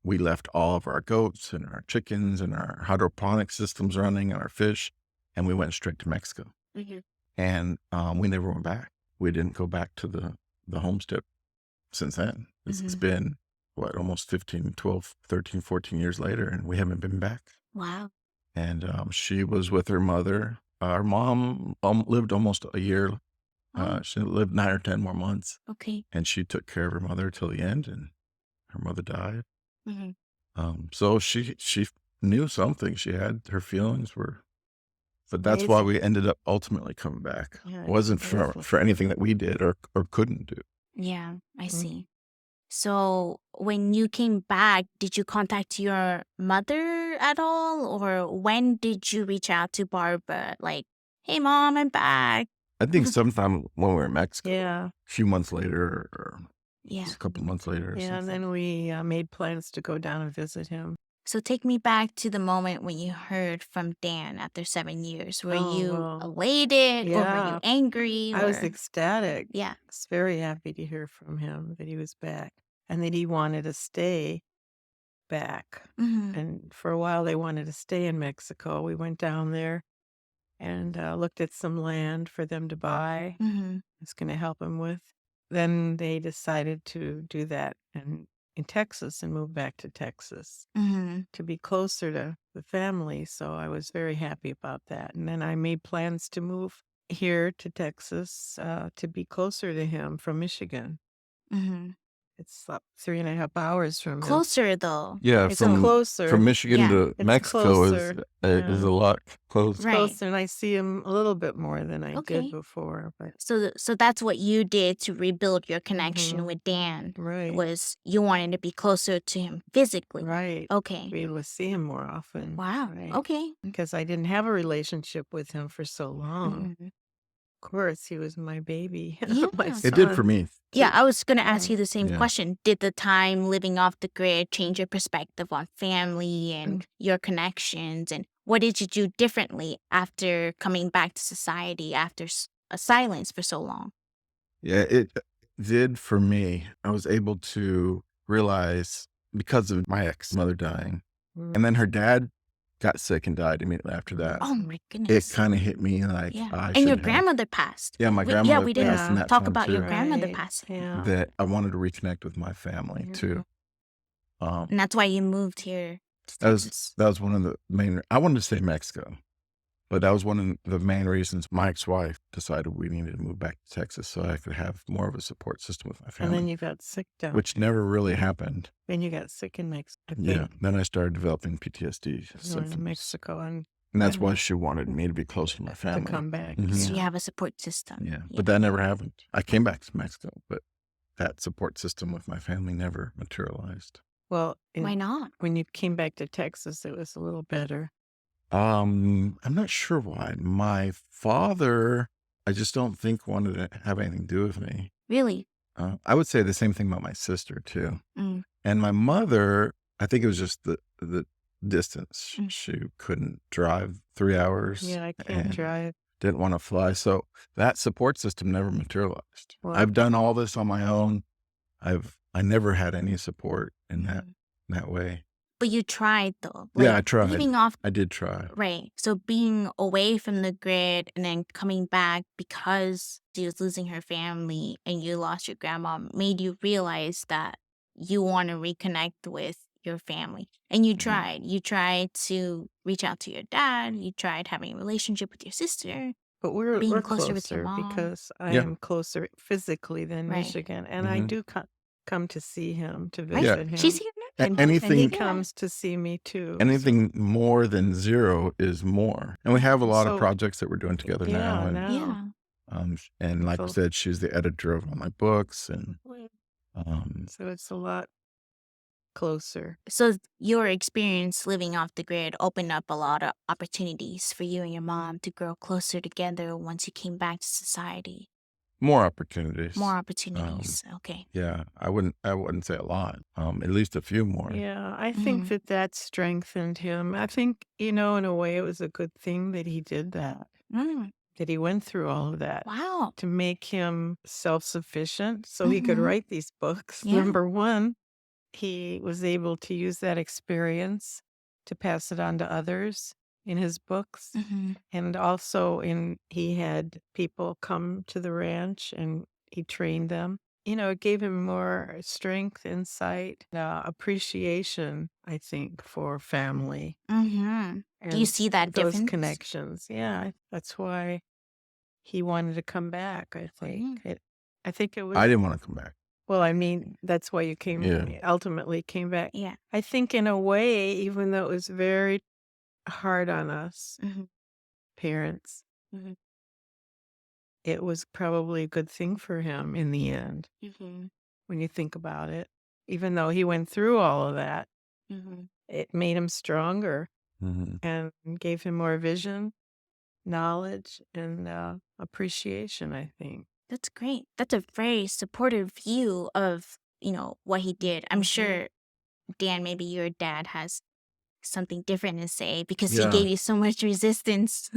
We left all of our goats and our chickens and our hydroponic systems running and our fish, and we went straight to Mexico. Mhm. And we never went back. We didn't go back to the homestead since then. It's Mhm. been, what, almost 15, 12, 13, 14 years later, and we haven't been back. Wow. And she was with her mother. Our mom lived almost a year. Oh, She lived 9 or 10 more months, okay. and she took care of her mother till the end, and her mother died. Mhm. So she knew something. She had her feelings were, but that's why Amazing. we ended up ultimately coming back. Yeah, It it's wasn't amazing. for anything that we did or couldn't do. Yeah, I Mm. see. So when you came back, did you contact your mother at all? Or when did you reach out to Barbara? Like, hey, mom, I'm back. I think sometime when we were in Mexico, Yeah. a few months later, or Yeah. a couple months later or Yeah, and something. then we made plans to go down and visit him. So take me back to the moment when you heard from Dan after 7 years. Were Oh, you well, elated or were you yeah. angry I was or ecstatic. yeah. I was very happy to hear from him that he was back and that he wanted to stay back. Mm-hmm. And for a while, they wanted to stay in Mexico. We went down there and looked at some land for them to buy. Mm-hmm. It's going to help him with. Then they decided to do that in Texas and move back to Texas Mm-hmm. to be closer to the family. So I was very happy about that. And then I made plans to move here to Texas to be closer to him from Michigan. Mhm. It's 3.5 hours from him. Closer, though. Yeah, It's So closer. from Michigan yeah. to It's Mexico is closer. is Yeah. a lot closer. Right. Closer, and I see him a little bit more than I did Okay. before, but So that's what you did to rebuild your connection Mhm. with Dan, Right. was you wanted to be closer to him physically. Right. Okay. Be able to see him more often. Wow. Right. Okay. Because I didn't have a relationship with him for so long. Mhm. Of course, he was my baby, my Yeah. It did for son. me Yeah, too. I was gonna ask Yeah. you the same Yeah. question. Did the time living off the grid change your perspective on family and your connections? And what did you do differently after coming back to society after a silence for so long? Yeah, it did for me. I was able to realize, because of my ex-mother dying, Mm. and then her dad got sick and died immediately after that. Oh my It goodness. kinda hit me like Yeah. I And your should have. grandmother passed. Yeah, my Yeah, grandmother we passed in didn't Yeah. that talk time about your too, grandmother Right. passing. Yeah. that I wanted to reconnect with my family Yeah. too. And that's why you moved here to That was Texas. that was one of the main I wanted to say Mexico, but that was one of the main reasons my ex-wife decided we needed to move back to Texas so I could have more of a support system with my And then family, you got sick down. which never really happened. Then you got sick in Mexico. I Yeah, think. then I started developing PTSD Going to symptoms, Mexico and and that's why she wanted me to be closer to my to family. come back. Mhm. So you Yeah. have a support system. Yeah, but that never happened. I came back to Mexico, but that support system with my family never materialized. Well, Why not? when you came back to Texas, it was a little better. I'm not sure why. My father, I just don't think wanted to have anything to do with me. Really? I would say the same thing about my sister too. Mm. And my mother, I think it was just the distance. Mm. She couldn't drive 3 hours Yeah, I can't and drive. didn't want to fly. So that support system never materialized. Well, I've done all this on my own. I never had any support in Mhm. that way. But you tried though. Yeah, I Like tried. living off I did try. right. So being away from the grid and then coming back because she was losing her family and you lost your grandma made you realize that you want to reconnect with your family. And you Mhm. tried. You tried to reach out to your dad. You tried having a relationship with your sister, but we're being closer with your closer mom. because I Yeah. am closer physically than Right. Michigan, and I Mhm. do come to see him, to Right. Yeah. visit him. She's here now. And he Anything comes to see me too. anything more than 0 is more. And we have a lot of So- projects that we're doing together now. And, Yeah. and like I So- said, she's the editor of all my books. And, So it's a lot closer. So your experience living off the grid opened up a lot of opportunities for you and your mom to grow closer together once you came back to society. more opportunities. More opportunities. Okay. Yeah. I wouldn't say a lot. At least a few more. Yeah, I think that strengthened him. I think, in a way, it was a good thing that he did that, Mm. that he went through all of that Wow. to make him self-sufficient so he could Mhm. write these books. Yeah. Number one, he was able to use that experience to pass it on to others in his books. Mhm. And also he had people come to the ranch and he trained them. It gave him more strength, insight, appreciation, I think, for family. Mhm. Do you And see that those difference? connections. Yeah, that's why he wanted to come back, I think. I think it was, I didn't want to come back. well, I mean, that's why you ultimately came back. Yeah. I think in a way, even though it was very hard on us Mhm. parents, Mhm. it was probably a good thing for him in the end, Mhm. when you think about it. Even though he went through all of that, Mhm. it made him stronger Mhm. and gave him more vision, knowledge, and appreciation, I think. That's great. That's a very supportive view of, what he did. I'm Mhm. sure, Dan, maybe your dad has something different to say because he Yeah. gave you so much resistance.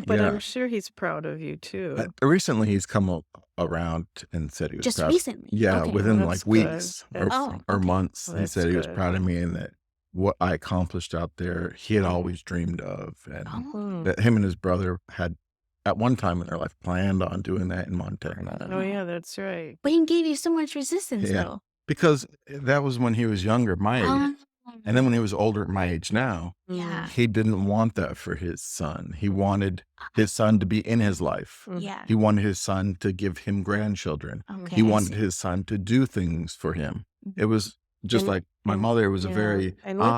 But Yeah. I'm sure he's proud of you too. Recently, he's come around and said he was Just proud. recently? Yeah, Okay. within Well, like that's good. weeks Oh, or okay. months. Well, He that's said he was good. proud of me and that what I accomplished out there, he had always dreamed of. And Oh. Hmm. that him and his brother had, at one time in their life, planned on doing that in Montana. Oh, yeah, that's right. But he gave you so much resistance, Yeah. though. Because that was when he was younger, my age. And then when he was older, at my age now, Yeah. he didn't want that for his son. He wanted his son to be in his life. Yeah. He wanted his son to give him grandchildren. Okay. He I wanted see. his son to do things for him. It was just And like my and mother was a yeah, very and what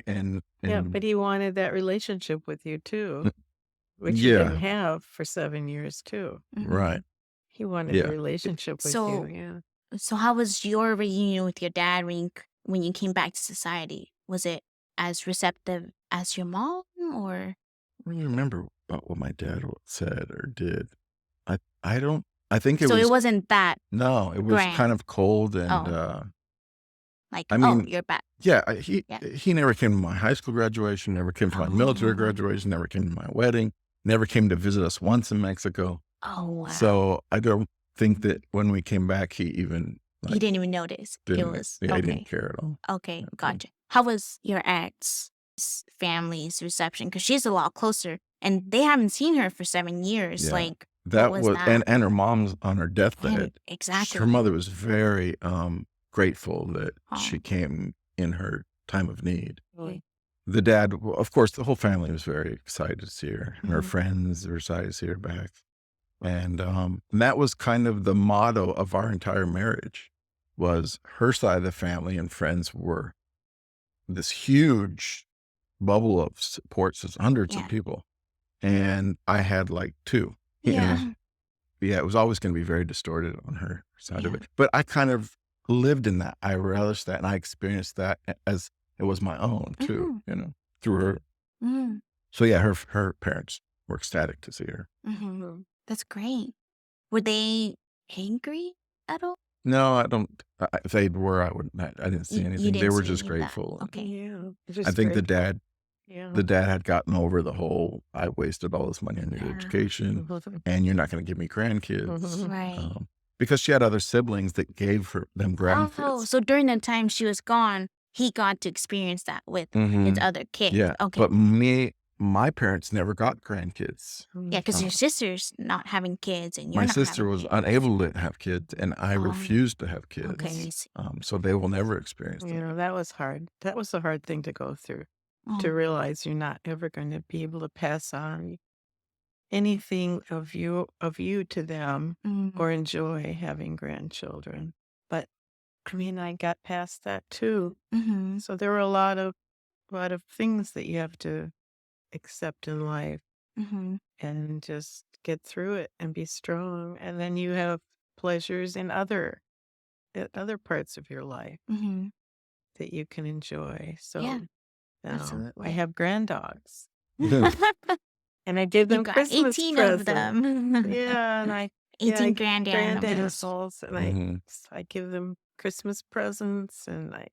and yeah, but he wanted that relationship with you too, which you didn't yeah, have for 7 years too. right. He wanted the Yeah. relationship with you, So, yeah. so how was your reunion with your dad when you came back to society? Was it as receptive as your mom, or I don't remember about what my dad said or did. I don't I think it so it was wasn't that no, it was grand? kind of cold and Oh, like, I oh, mean, you're back. yeah, Yeah. he never came to my high school graduation, never came to my military Oh, graduation, never came to my wedding, never came to visit us once in Mexico. oh wow. So I don't think that when we came back, he even You like didn't even notice. It didn't. was Yeah, he didn't okay. care at all. Okay, Yeah. gotcha. How was your ex family's reception? Because she's a lot closer, and they haven't seen her for 7 years. Yeah. Like, what That was was that? and her mom's on her And deathbed. Her exactly. mother was very grateful that Oh, she came in her time of need. Really. The dad, well, of course, the whole family was very excited to see her, and her mhm, friends were excited to see her back. And that was kind of the motto of our entire marriage was her side of the family and friends were this huge bubble of support, so hundreds of yeah, people. And I had like two, you know. yeah, Yeah, it was always going to be very distorted on her side of yeah. it. But I kind of lived in that. I relished that and I experienced that as it was my own too, Mhm, through her. mhm, So yeah, her parents were ecstatic to see her. mhm. That's great. Were they angry at all? No, I don't. If they were, I didn't see You anything. They didn't were see just any of that. grateful. Okay. Yeah, I just think grateful. Yeah. the dad had gotten over the whole, I wasted all this money on your Yeah. education and you're not going to give me grandkids. Right. Because she had other siblings that gave them Oh, grandkids. so during the time she was gone, he got to experience that with his other kids. Yeah. Okay. But my parents never got grandkids. Yeah, because your Uh, sister's not having kids and you're my not sister having was kids. unable to have kids, and I Oh, refused to have okay. kids. I see. So they will never experience that. That was hard. That was a hard thing to go through, to Oh, realize you're not ever going to be able to pass on anything of you to them mm, or enjoy having grandchildren. But I got past that too. mm-hmm, So there were a lot of things that you have to accept in life mm-hmm, and just get through it and be strong. And then you have pleasures in other parts of your life mm-hmm. that you can enjoy. Yeah, So now I absolutely. have granddogs Yeah. and I give You them got Christmas 18 of presents. them. Yeah, and I yeah, 18 I grand grand animals. animals and I hmm I give them Christmas presents and I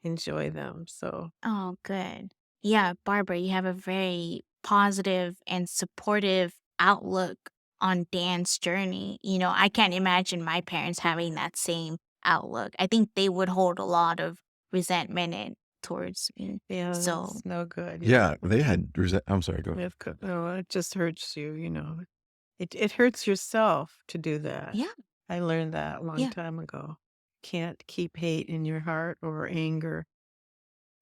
enjoy them. So Oh, good. Yeah, Barbara, you have a very positive and supportive outlook on Dan's journey. I can't imagine my parents having that same outlook. I think they would hold a lot of resentment towards me. yeah, So, that's no good. Yeah, they had I'm sorry, go ahead. No, it just hurts you. It hurts yourself to do that. yeah, I learned that a long yeah, time ago. Can't keep hate in your heart or anger.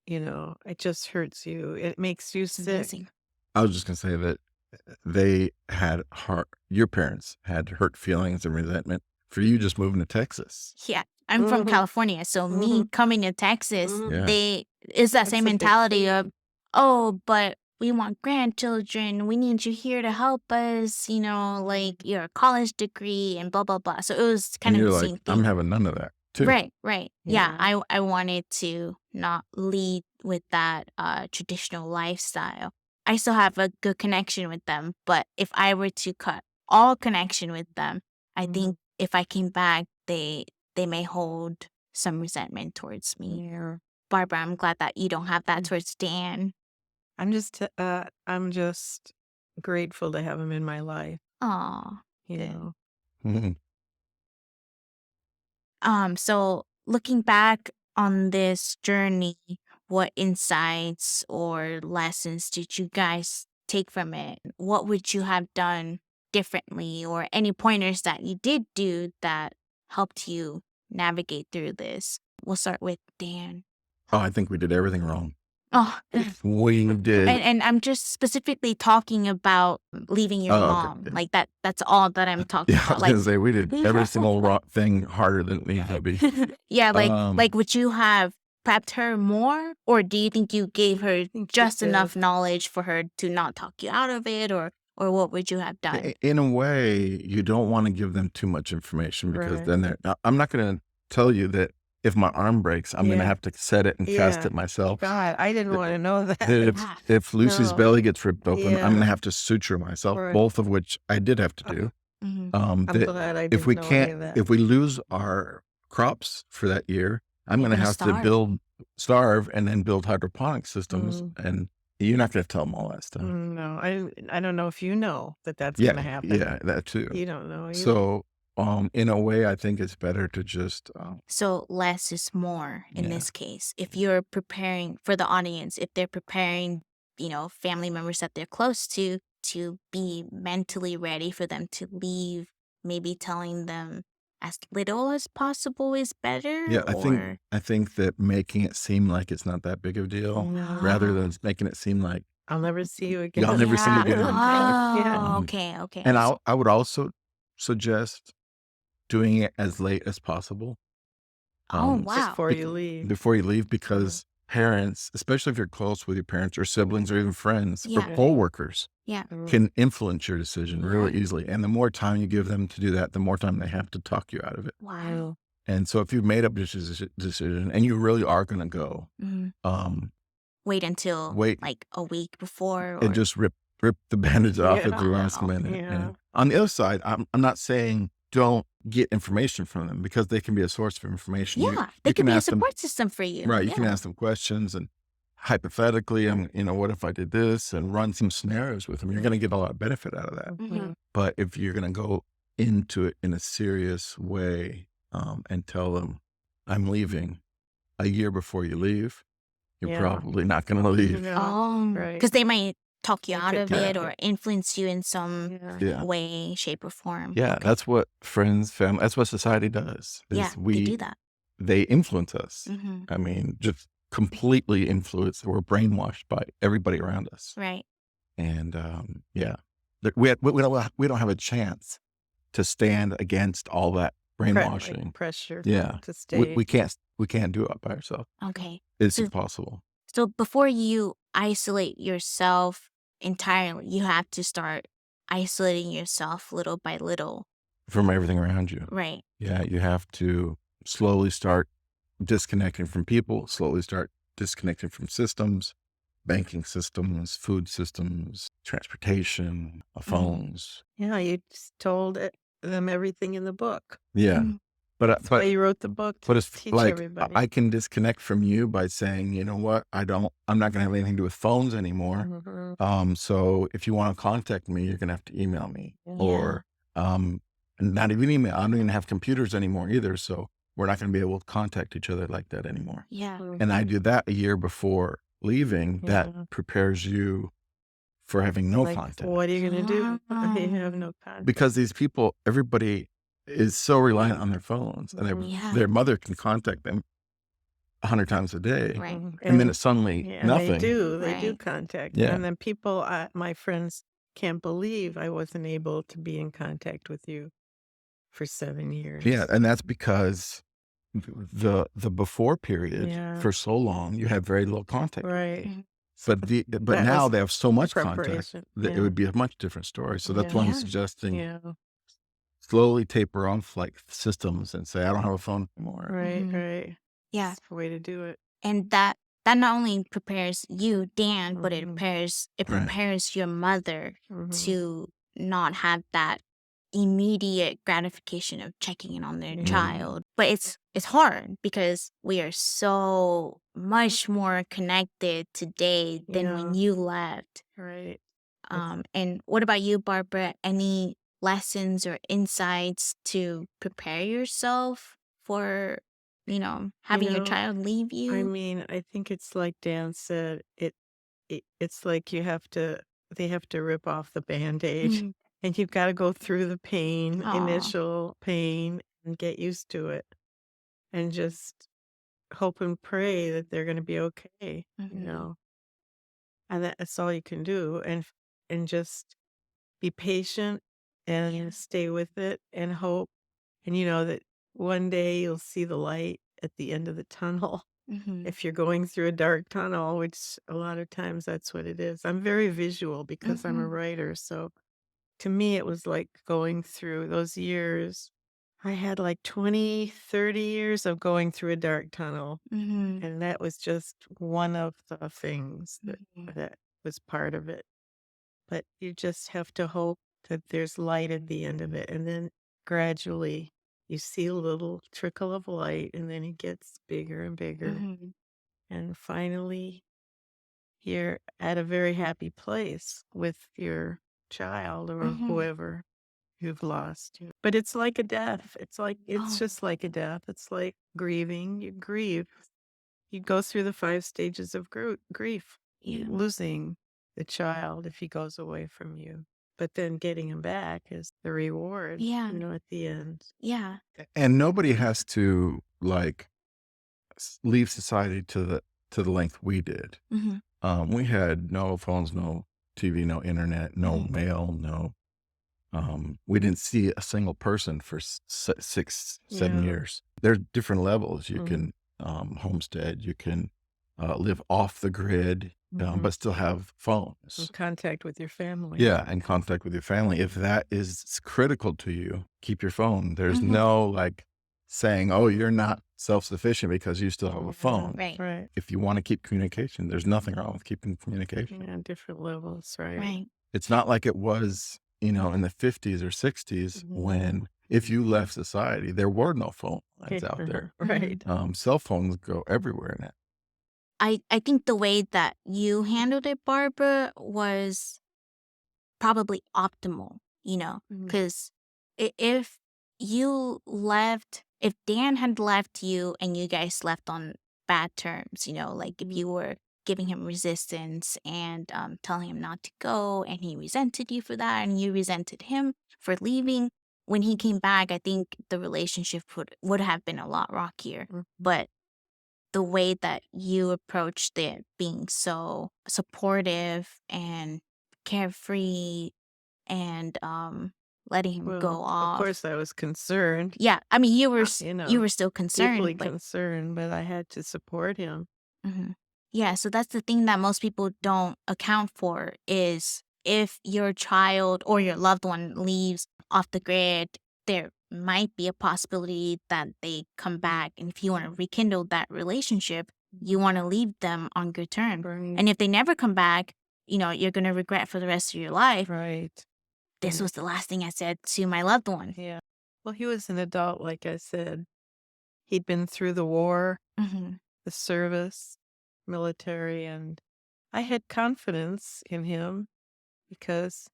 It just hurts you. It makes you it's sick. amazing. I was just gonna say that they had your parents had hurt feelings and resentment for you just moving to Texas. Yeah, I'm from Mhm, California, so me mhm, coming to Texas, mhm. Yeah. they it's that That's same a big mentality thing. of, "Oh, but we want grandchildren. We need you here to help us, like your college degree and blah blah blah." So it was And kind of you're the like, same I'm thing. having none of that too. Right, right. Yeah, Yeah. I wanted to not lead with that traditional lifestyle. I still have a good connection with them, but if I were to cut all connection with them, I Mhm. think if I came back, they may hold some resentment towards me. Yeah. Barbara, I'm glad that you don't have that towards Dan. I'm just grateful to have him in my life, Aw, you good. know. Mhm. So looking back on this journey, what insights or lessons did you guys take from it? What would you have done differently, or any pointers that you did do that helped you navigate through this? We'll start with Dan. Oh, I think we did everything wrong. Oh, We did. and I'm just specifically talking about leaving your Oh, okay. mom. Like that's all that I'm talking Yeah, I about. was Like gonna say we did every single thing harder than it needed to be. yeah, Um, would you have prepped her more, or do you think you gave her think you just did. enough knowledge for her to not talk you out of it, or what would you have done? in a way, you don't want to give them too much information because Right. then I'm not going to tell you that if my arm breaks, I'm going to Yeah. have to set it and cast Yeah. it myself. God, I didn't That, want to know that. that Yeah. if Lucy's No. belly gets ripped open, I'm going to Yeah. have to suture myself, Right. both of which I did have to Uh, do. Mhm. I'm That glad I if didn't we know any can't, of that. if we lose our crops for that year, I'm You're going to gonna have to starve. starve and then build hydroponic systems. Mm, And you're not going to tell them all that stuff. no, I don't know if you know that that's Yeah, gonna happen. yeah, that too. You don't know either. So, in a way, I think it's better to just, So less is more in yeah, this case. If you're preparing for the audience, if they're preparing, family members that they're close to be mentally ready for them to leave, maybe telling them as little as possible is better, yeah. or I think that making it seem like it's not that big of a deal, rather oh, than making it seem like I'll never see you y'all again. never see me yeah. again. Yeah. Oh, Um, okay, okay. and So, I would also suggest doing it as late as possible. oh S- wow. Before bec- you leave. before you leave, Mhm. because parents, especially if you're close with your parents or siblings or even friends or Yeah, Yeah. coworkers, yeah. can influence your decision really Right. easily. And the more time you give them to do that, the more time they have to talk you out of it. Wow. And so if you've made up this decision and you really are going to go, Mhm. um, Wait until wait like a week before, and or just rip the bandage off at the Yeah. last wow. minute. Yeah. And on the other side, I'm not saying don't get information from them because they can be a source of information. Yeah, they You could can be a ask them, support system for you. right? You can Yeah. ask them questions and hypothetically, what if I did this and run some scenarios with them? You're going to get a lot of benefit out of that. Mhm. But if you're going to go into it in a serious way, and tell them, I'm leaving a year before you leave, you're Yeah. probably not going to leave. Yeah. Right. Because they might talk you They out could of talk it you. or influence you in some Yeah. Yeah. way, shape, or form. Yeah. Okay. That's what friends, family, that's what society does Yeah, is they do that. they influence us. Hmm. I mean, just completely influenced. We're brainwashed by everybody around us. Right. And, yeah, we don't have a chance to stand against all that brainwashing. Like pressure Yeah. to stay. We can't do it by ourselves. Okay. It's So, impossible. so before you isolate yourself entirely, you have to start isolating yourself little by little. From everything around you. Right. Yeah, you have to slowly start disconnecting from people, slowly start disconnecting from systems, banking systems, food systems, transportation, phones. Yeah, you just told them everything in the book. Yeah. Mhm. But, That's why you wrote the book to but it's teach like everybody. I can disconnect from you by saying, you know what, I'm not going to have anything to do with phones anymore. Mhm. So if you want to contact me, you're going to have to email me Yeah. or, not even email. I don't even have computers anymore either. So we're not going to be able to contact each other like that anymore. Yeah. And I do that a year before leaving. Yeah. That prepares you for having no Like, contact. what are you gonna do? You have Oh. no contact. Because these people, everybody is so reliant on their phones and Mhm. Yeah. their mother can contact them 100 times a day. Right. Mhm. And then it's suddenly Yeah, nothing. they do Right. contact. Yeah. And then people, my friends can't believe I wasn't able to be in contact with you for 7 years. Yeah. And that's because the before period Yeah. for so long, you had very little contact. Right. Mhm. But That now was they have so much contact preparation. that it Yeah. would be a much different story. So that's why I'm Yeah. suggesting Yeah. slowly taper off like systems and say, I don't have a phone anymore. Right, Mhm. right. Yeah. That's the way to do it. And that not only prepares you, Dan, but Mhm. it Right. prepares your mother Mhm. to not have that immediate gratification of checking in on their Yeah. child. But it's hard because we are so much more connected today than when Yeah. you left. Right. It's And what about you, Barbara? Any lessons or insights to prepare yourself for, having your know, child leave I you? mean, I think it's like Dan said, it's like they have to rip off the Band-Aid Mhm. and you've gotta go through the pain, Aw. initial pain, and get used to it and just hope and pray that they're gonna be okay, you Mhm. know? And that's all you can do, and just be patient Yeah. and stay with it and hope, and you know that one day you'll see the light at the end of the tunnel. Mhm. If you're going through a dark tunnel, which a lot of times that's what it is. I'm very visual because I'm a Mhm. writer, so to me, it was like going through those years. I had like 20, 30 years of going through a dark tunnel, Mhm. and that was just one of the things Mhm. that was part of it. But you just have to hope that there's light at the end of it, and then gradually you see a little trickle of light, and then it gets bigger and bigger, Mhm. and finally you're at a very happy place with your child or Mhm. whoever you've lost. But it's like a death. It's Oh, just like a death. It's like grieving. You grieve. You go through the 5 stages of grief, yeah. losing the child if he goes away from you. But then getting him back is the reward, Yeah. at the end. Yeah. And nobody has to like leave society to the length we did. Mhm. We had no phones, no TV, no internet, no Mhm. mail, no. We didn't see a single person for 6, 7 Yeah. years. There's different levels. You Mhm. can homestead. You can live off the grid, Mhm. but still have In phones. contact with your family. Yeah, and contact with your family. If that is critical to you, keep your phone. There's Mhm. no like saying, "Oh, you're not self-sufficient because you still have a Yeah. phone." Right. Right. If you want to keep communication, there's nothing wrong with keeping communication. Yeah, different levels, right. Right. It's not like it was, in the 50s or 60s Mhm. when if you left society, there were no phone lines out there. Mhm. Right. Cell phones go everywhere now. I think the way that you handled it, Barbara, was probably optimal, Mhm. because if if Dan had left you and you guys left on bad terms, like if Mhm. you were giving him resistance and telling him not to go and he resented you for that and you resented him for leaving, when he came back, I think the relationship would have been a lot rockier. Mhm. But the way that you approached it, being so supportive and carefree and letting him Well, go of off. course, I was concerned, Yeah, I mean, you you know, were still concerned, deeply but concerned, but I had to support him. mhm. Yeah, so that's the thing that most people don't account for is if your child or your loved one leaves off the grid, there might be a possibility that they come back. And if you want to rekindle that relationship, you want to leave them on good terms. Right, And if they never come back, you're going to regret for the rest of your life. right. This And was the last thing I said to my loved one. yeah. Well, he was an adult, like I said. He'd been through the war, Hmm. the service, military, and I had confidence in him because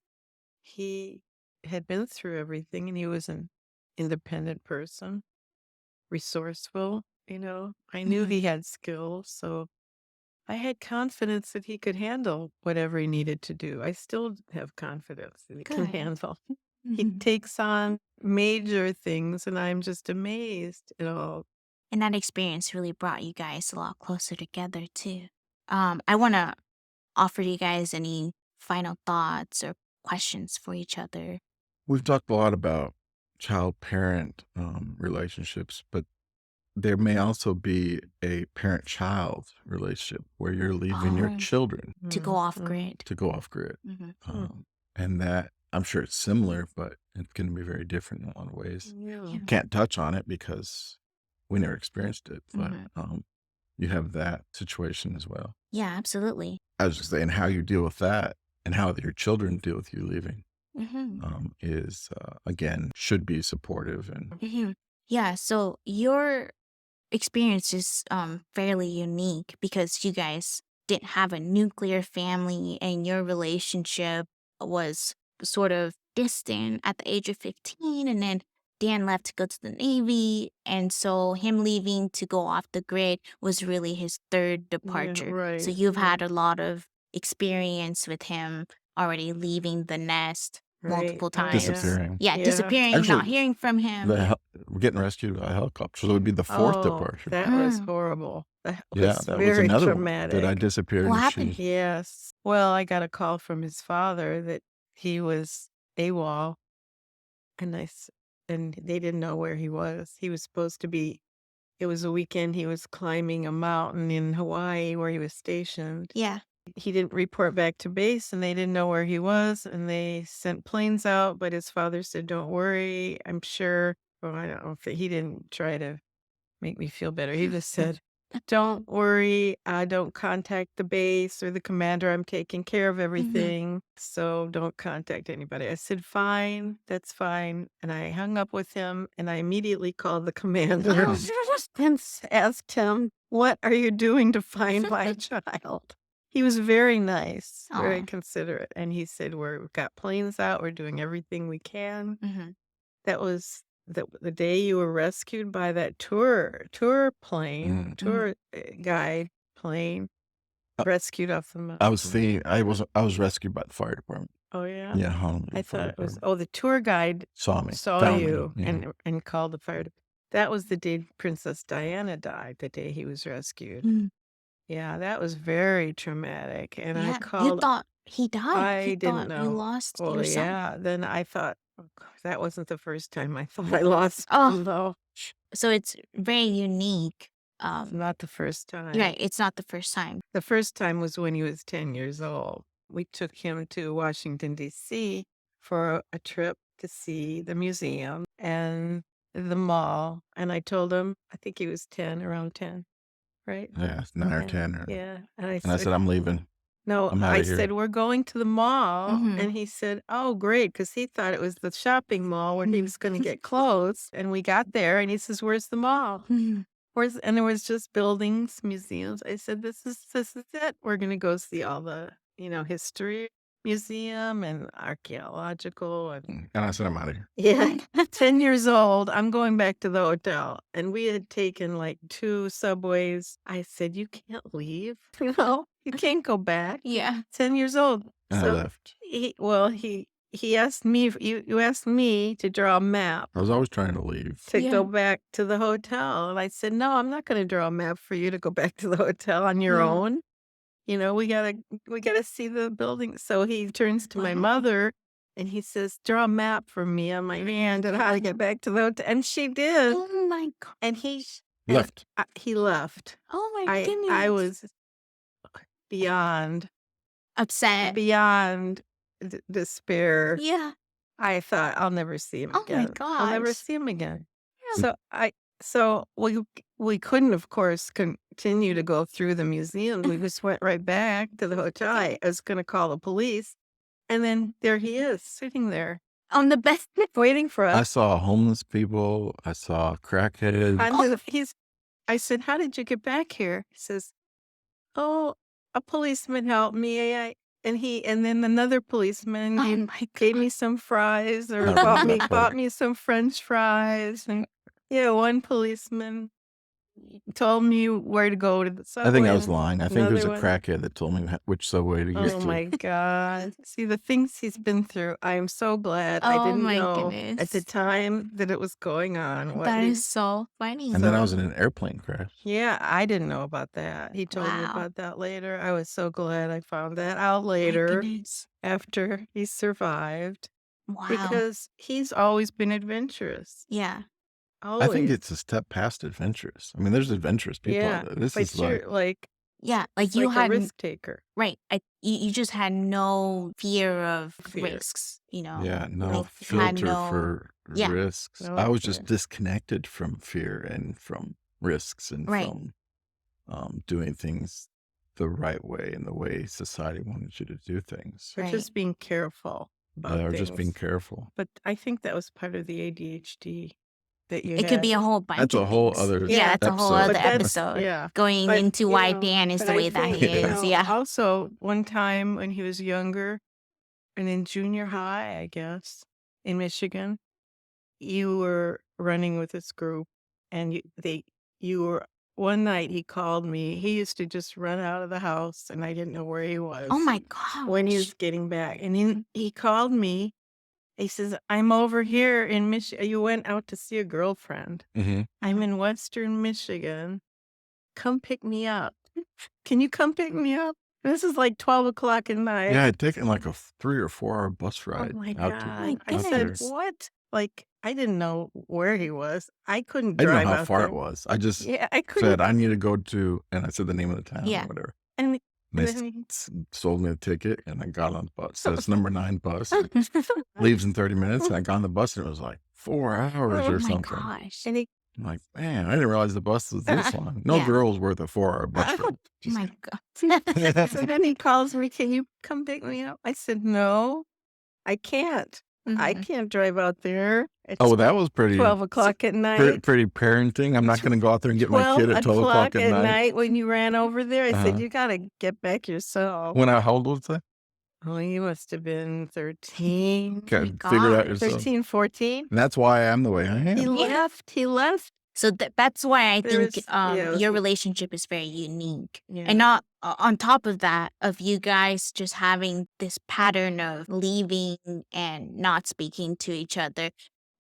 he had been through everything and he was an independent person, resourceful. I knew Hmm. he had skills, so I had confidence that he could handle whatever he needed to do. I still have confidence that he can Good. handle. He Hmm. takes on major things, and I'm just amazed at all. And that experience really brought you guys a lot closer together, too. I want to offer you guys any final thoughts or questions for each other. We've talked a lot about child-parent relationships, but there may also be a parent-child relationship where you're leaving your Oh, children to go off Mhm. grid. to go off grid. Hmm. Mm. And that I'm sure it's similar, but it can be very different in a lot of ways. Yeah. Yeah. Can't touch on it because we never experienced it, but Hmm. you have that situation as well. Yeah, absolutely. I was just saying how you deal with that and how your children deal with you leaving Hmm. is again should be supportive and Hmm. Yeah, so your experience is fairly unique because you guys didn't have a nuclear family and your relationship was sort of distant at the age of 15, and then Dan left to go to the Navy, and so him leaving to go off the grid was really his third Yeah, departure. So right, you've right, had a lot of experience with him already leaving the nest right. multiple Oh, yeah. times. disappearing. Yeah, Yeah. disappearing, not Actually, hearing from him. the Yeah. getting rescued by a helicopter. So it would be the fourth Oh, departure. that was horrible. That Yeah, was that was very another one that I traumatic. disappeared What and happened? she Yes. Well, I got a call from his father that he was AWOL, and and they didn't know where he was. He was supposed to be. It was a weekend. He was climbing a mountain in Hawaii where he was stationed. Yeah. He didn't report back to base, and they didn't know where he was, and they sent planes out. But his father said, "Don't worry. I'm sure." Well, I don't know if he didn't try to make me feel better. He just said, "Don't worry. Don't contact the base or the commander. I'm taking care of everything. So don't contact anybody." I said, "Fine. That's fine." And I hung up with him and I immediately called the commander and asked him, "What are you doing to find my child?" He was very nice, very Oh. considerate. And he said, "We've got planes out. We're doing everything we can." That was the day you were rescued by that tour guide plane, I rescued off the I was mountain. seeing I was rescued by the fire department. Oh, yeah? Yeah, Honolulu I thought Fire it was Department. the tour guide Saw me, saw found me, you yeah. and called the fire dep that was the day Princess Diana died, the day he was rescued. Mm. Yeah, that was very traumatic, and I Yeah. You called thought he died. I You didn't thought you know. lost Well, your son. yeah, then I thought, "Oh, gosh," that wasn't the first time I thought I lost Oh, him, though. so it's very unique. It's not the first time. Right. It's not the first time. The first time was when he was 10 years old. We took him to Washington, D.C. for a trip to see the museum and the mall. And I told him, I think he was 10, around 10, right? Yeah, 9 or Yeah. 10 or Yeah. and I said, "I'm leaving. No, I'm I outta said, here." "We're going to the mall." Mhm. And he said, "Oh, great," because he thought it was the shopping mall where he was going to get clothes. And we got there and he says, "Where's the mall?" And there was just buildings, museums. I said, this is it. We're gonna go see all the, history museum and archaeological and And I said, "I'm outta here." yeah. 10 years old, I'm going back to the hotel. And we had taken like 2 subways. I said, "You can't leave, you can't go back." Yeah. 10 years old. And I So left. he asked me if you asked me to draw a map I was always trying to leave. to Yeah. go back to the hotel. And I said, "No, I'm not gonna draw a map for you to go back to the hotel on your Yeah. own. We gotta see the building." So he turns to my Wow. mother and he says, "Draw a map for me on my hand and how to get back to the hotel." And she did. Oh my god. And he Left. he left. Oh my I goodness. was beyond Upset. despair. Yeah. I thought, "I'll never see him Oh my again. I'll never gosh. see him again." Yeah. So we couldn't, of course, continue to go through the museum. We just went right back to the hotel. I was gonna call the police, and then there he is, sitting there, On the best. waiting for I us. saw homeless people, I saw crackheads. I said, "How did you get back here?" He says, "Oh, a policeman helped me." And then another policeman Oh my gave god. me some fries or I remember that bought photo. me some French fries. And yeah, one policeman told me where to go to the I think subway. I was lying. I think there's Another a one. crackhead that told me which subway to get Oh to. my God. See the things he's been through. I am so glad I Oh didn't my know at the goodness. time that it was going on. That is so funny. And then I was So in an airplane crash. yeah, I didn't know about that. He told me Wow. about that later. I was so glad I found that out My later goodness. after he survived Wow. because he's always been adventurous. Yeah. I think Always. it's a step past adventurous. I mean, there's adventurous people Yeah. out there. This But is like you're like, Yeah. it's Like you like a had risk taker. right. You just had no fear of Fear. risks, yeah, no Like you had filter no for yeah. risks. No I was fear. just disconnected from fear and from risks and Right. from doing things the right way and the way society wanted you to do things. Or Right. just being careful about Or just being things. careful. But I think that was part of the ADHD that you It could had. be a whole bunch That's a of whole things. other Yeah, that's a whole episode. other But that's episode. yeah. Going But into why Dan is but the I way that think, he is. Yeah. also one time when he was younger and in junior high, I guess, in Michigan, you were running with this group and you were one night he called me. He used to just run out of the house and I didn't know where he was Oh my when he gosh. was getting back. And he called me He says, "I'm over here in Michigan. You went out to see a girlfriend. Mhm. I'm in Western Michigan. Come pick me up. Can you come pick me up?" This is like 12 o'clock at Yeah, night. I'd taken like a 3 or 4-hour bus Oh ride my out to My God. I out said, there. goodness. "What?" Like, I didn't know where he was. I couldn't I didn't know drive how out far it there. was. I just Yeah, I said, couldn't. "I need to go to," and I said the name of the town or Yeah. whatever. And And they and then he sold me a ticket, and I got on the bus. So it's number 9 bus, leaves in 30 minutes, and I got on the bus, and it was like 4 hours Oh or my something. gosh. and he I'm like, "Man, I didn't realize the bus was this long." No Yeah. girl's worth a 4-hour bus ride. Oh Just my kidding. god. so then he calls me, "Can you come pick me up?" I said, "No, I can't. I Mhm. can't drive out there. Oh, It's well, that was pretty 12 o'clock at night. pretty parenting. I'm not Tw gonna go out there and get my 12 kid at 12 o'clock o'clock at at night. night when you ran over there." I said, Uh-huh. "You gotta get back yourself." How old was I? Oh, you must have been 13, Oh my Okay, figure it out gosh. yourself. 13, 14. And that's why I am the way I He am. Yeah. left. He left. So that's why I There think was yeah, it was your relationship is very unique. And yeah, not on top of that, of you guys just having this pattern of leaving and not speaking to each other,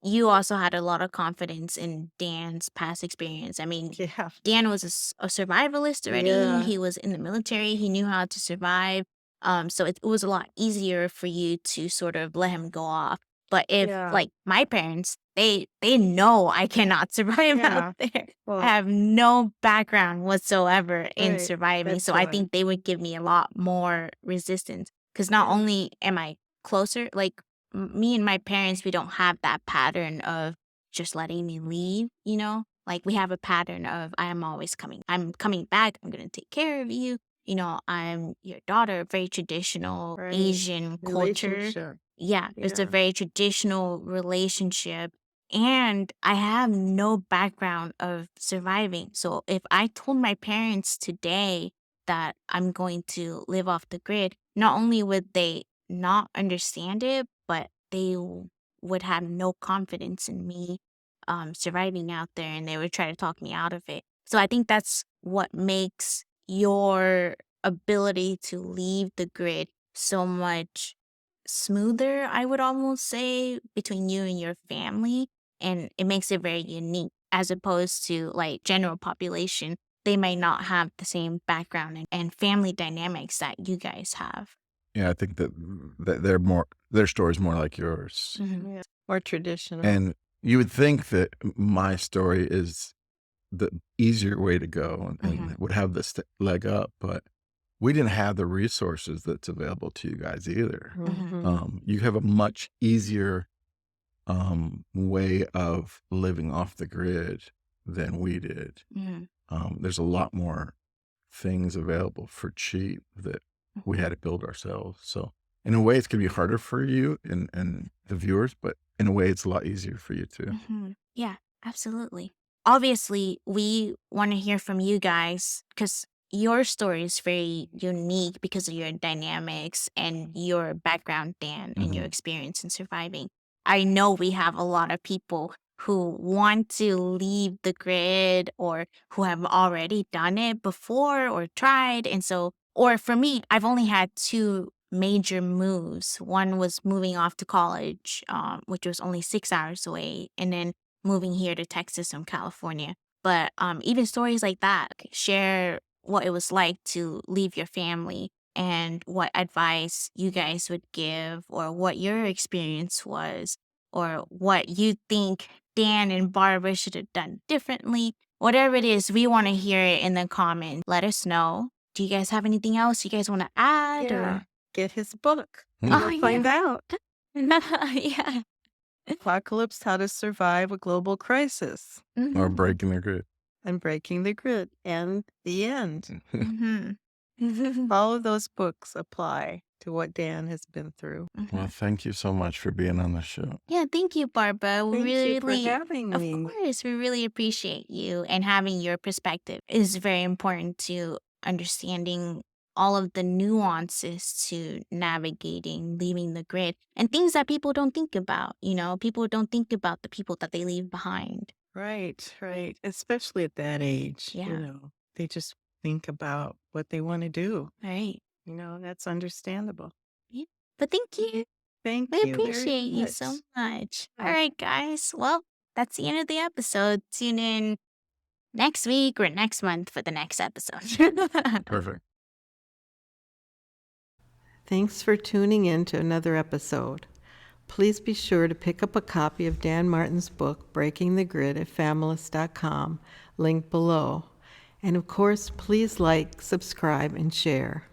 you also had a lot of confidence in Dan's past experience. I mean, yeah, Dan was a survivalist already. yeah, He was in the military. He knew how to survive. So it was a lot easier for you to sort of let him go off. But if yeah, like my parents, they know I cannot survive out yeah. there. I Well, have no background whatsoever in right. surviving. That's So I why. think they would give me a lot more resistance. Because not Yeah, only am I closer, like me and my parents, we don't have that pattern of just letting me leave, you know? Like we have a pattern of I'm always coming. I'm coming back. I'm going to take care of you. You know, I'm your daughter, very traditional right. Asian culture. Relationship. Yeah, it's a Yeah, very traditional relationship. And I have no background of surviving. So if I told my parents today that I'm going to live off the grid, not only would they not understand it, but they would have no confidence in me surviving out there and they would try to talk me out of it. So I think that's what makes your ability to leave the grid so much smoother, I would almost say, between you and your family. And it makes it very unique as opposed to like general population. They might not have the same background and family dynamics that you guys have. Yeah, I think that their story's more like yours. Hmm. yeah. More traditional. And you would think that my story is the easier way to go Hmm. and would have this leg up, but we didn't have the resources that's available to you guys either. Hmm. You have a much easier way of living off the grid than we did. Hmm. There's a lot more things available for cheap that we Hmm. had to build ourselves. So in a way, it's gonna be harder for you and the viewers, but in a way, it's a lot easier for you too. Hmm. Yeah, absolutely. Obviously, we want to hear from you guys because your story is very unique because of your dynamics and your background, Dan, and your Hmm. experience in surviving. I know we have a lot of people who want to leave the grid or who have already done it before or tried. And so, or for me, I've only had two major moves. One was moving off to college, which was only 6 hours away, and then moving here to Texas from California. But even stories like that, share what it was like to leave your family and what advice you guys would give, or what your experience was, or what you think Dan and Barbara should have done differently. Whatever it is, we want to hear it in the comments. Let us know. Do you guys have anything else you guys want to add? Yeah. Or Get his book and oh you'll yeah, find out. yeah. Apocalypse: How to Survive a Global Crisis Or Hmm. breaking their grid. and Breaking the Grid and The End. Hmm. All of those books apply to what Dan has been through. Well, thank you so much for being on the show. Yeah, thank you, Barbara. We Thank you for really, having of me. course, we really appreciate you and having your perspective is very important to understanding all of the nuances to navigating leaving the grid and things that people don't think about. You know, people don't think about the people that they leave behind. Right, right. Especially at that age, Yeah, they just think about what they want to do. all right. That's understandable. Yeah. But thank you. Thank We you very appreciate you so much. much. All Yeah. right, guys. Well, that's the end of the episode. Tune in next week or next month for the next episode. Perfect. Thanks for tuning in to another episode. Please be sure to pick up a copy of Dan Martin's book, Breaking the Grid, at familist.com, linked below. And of course, please like, subscribe, and share.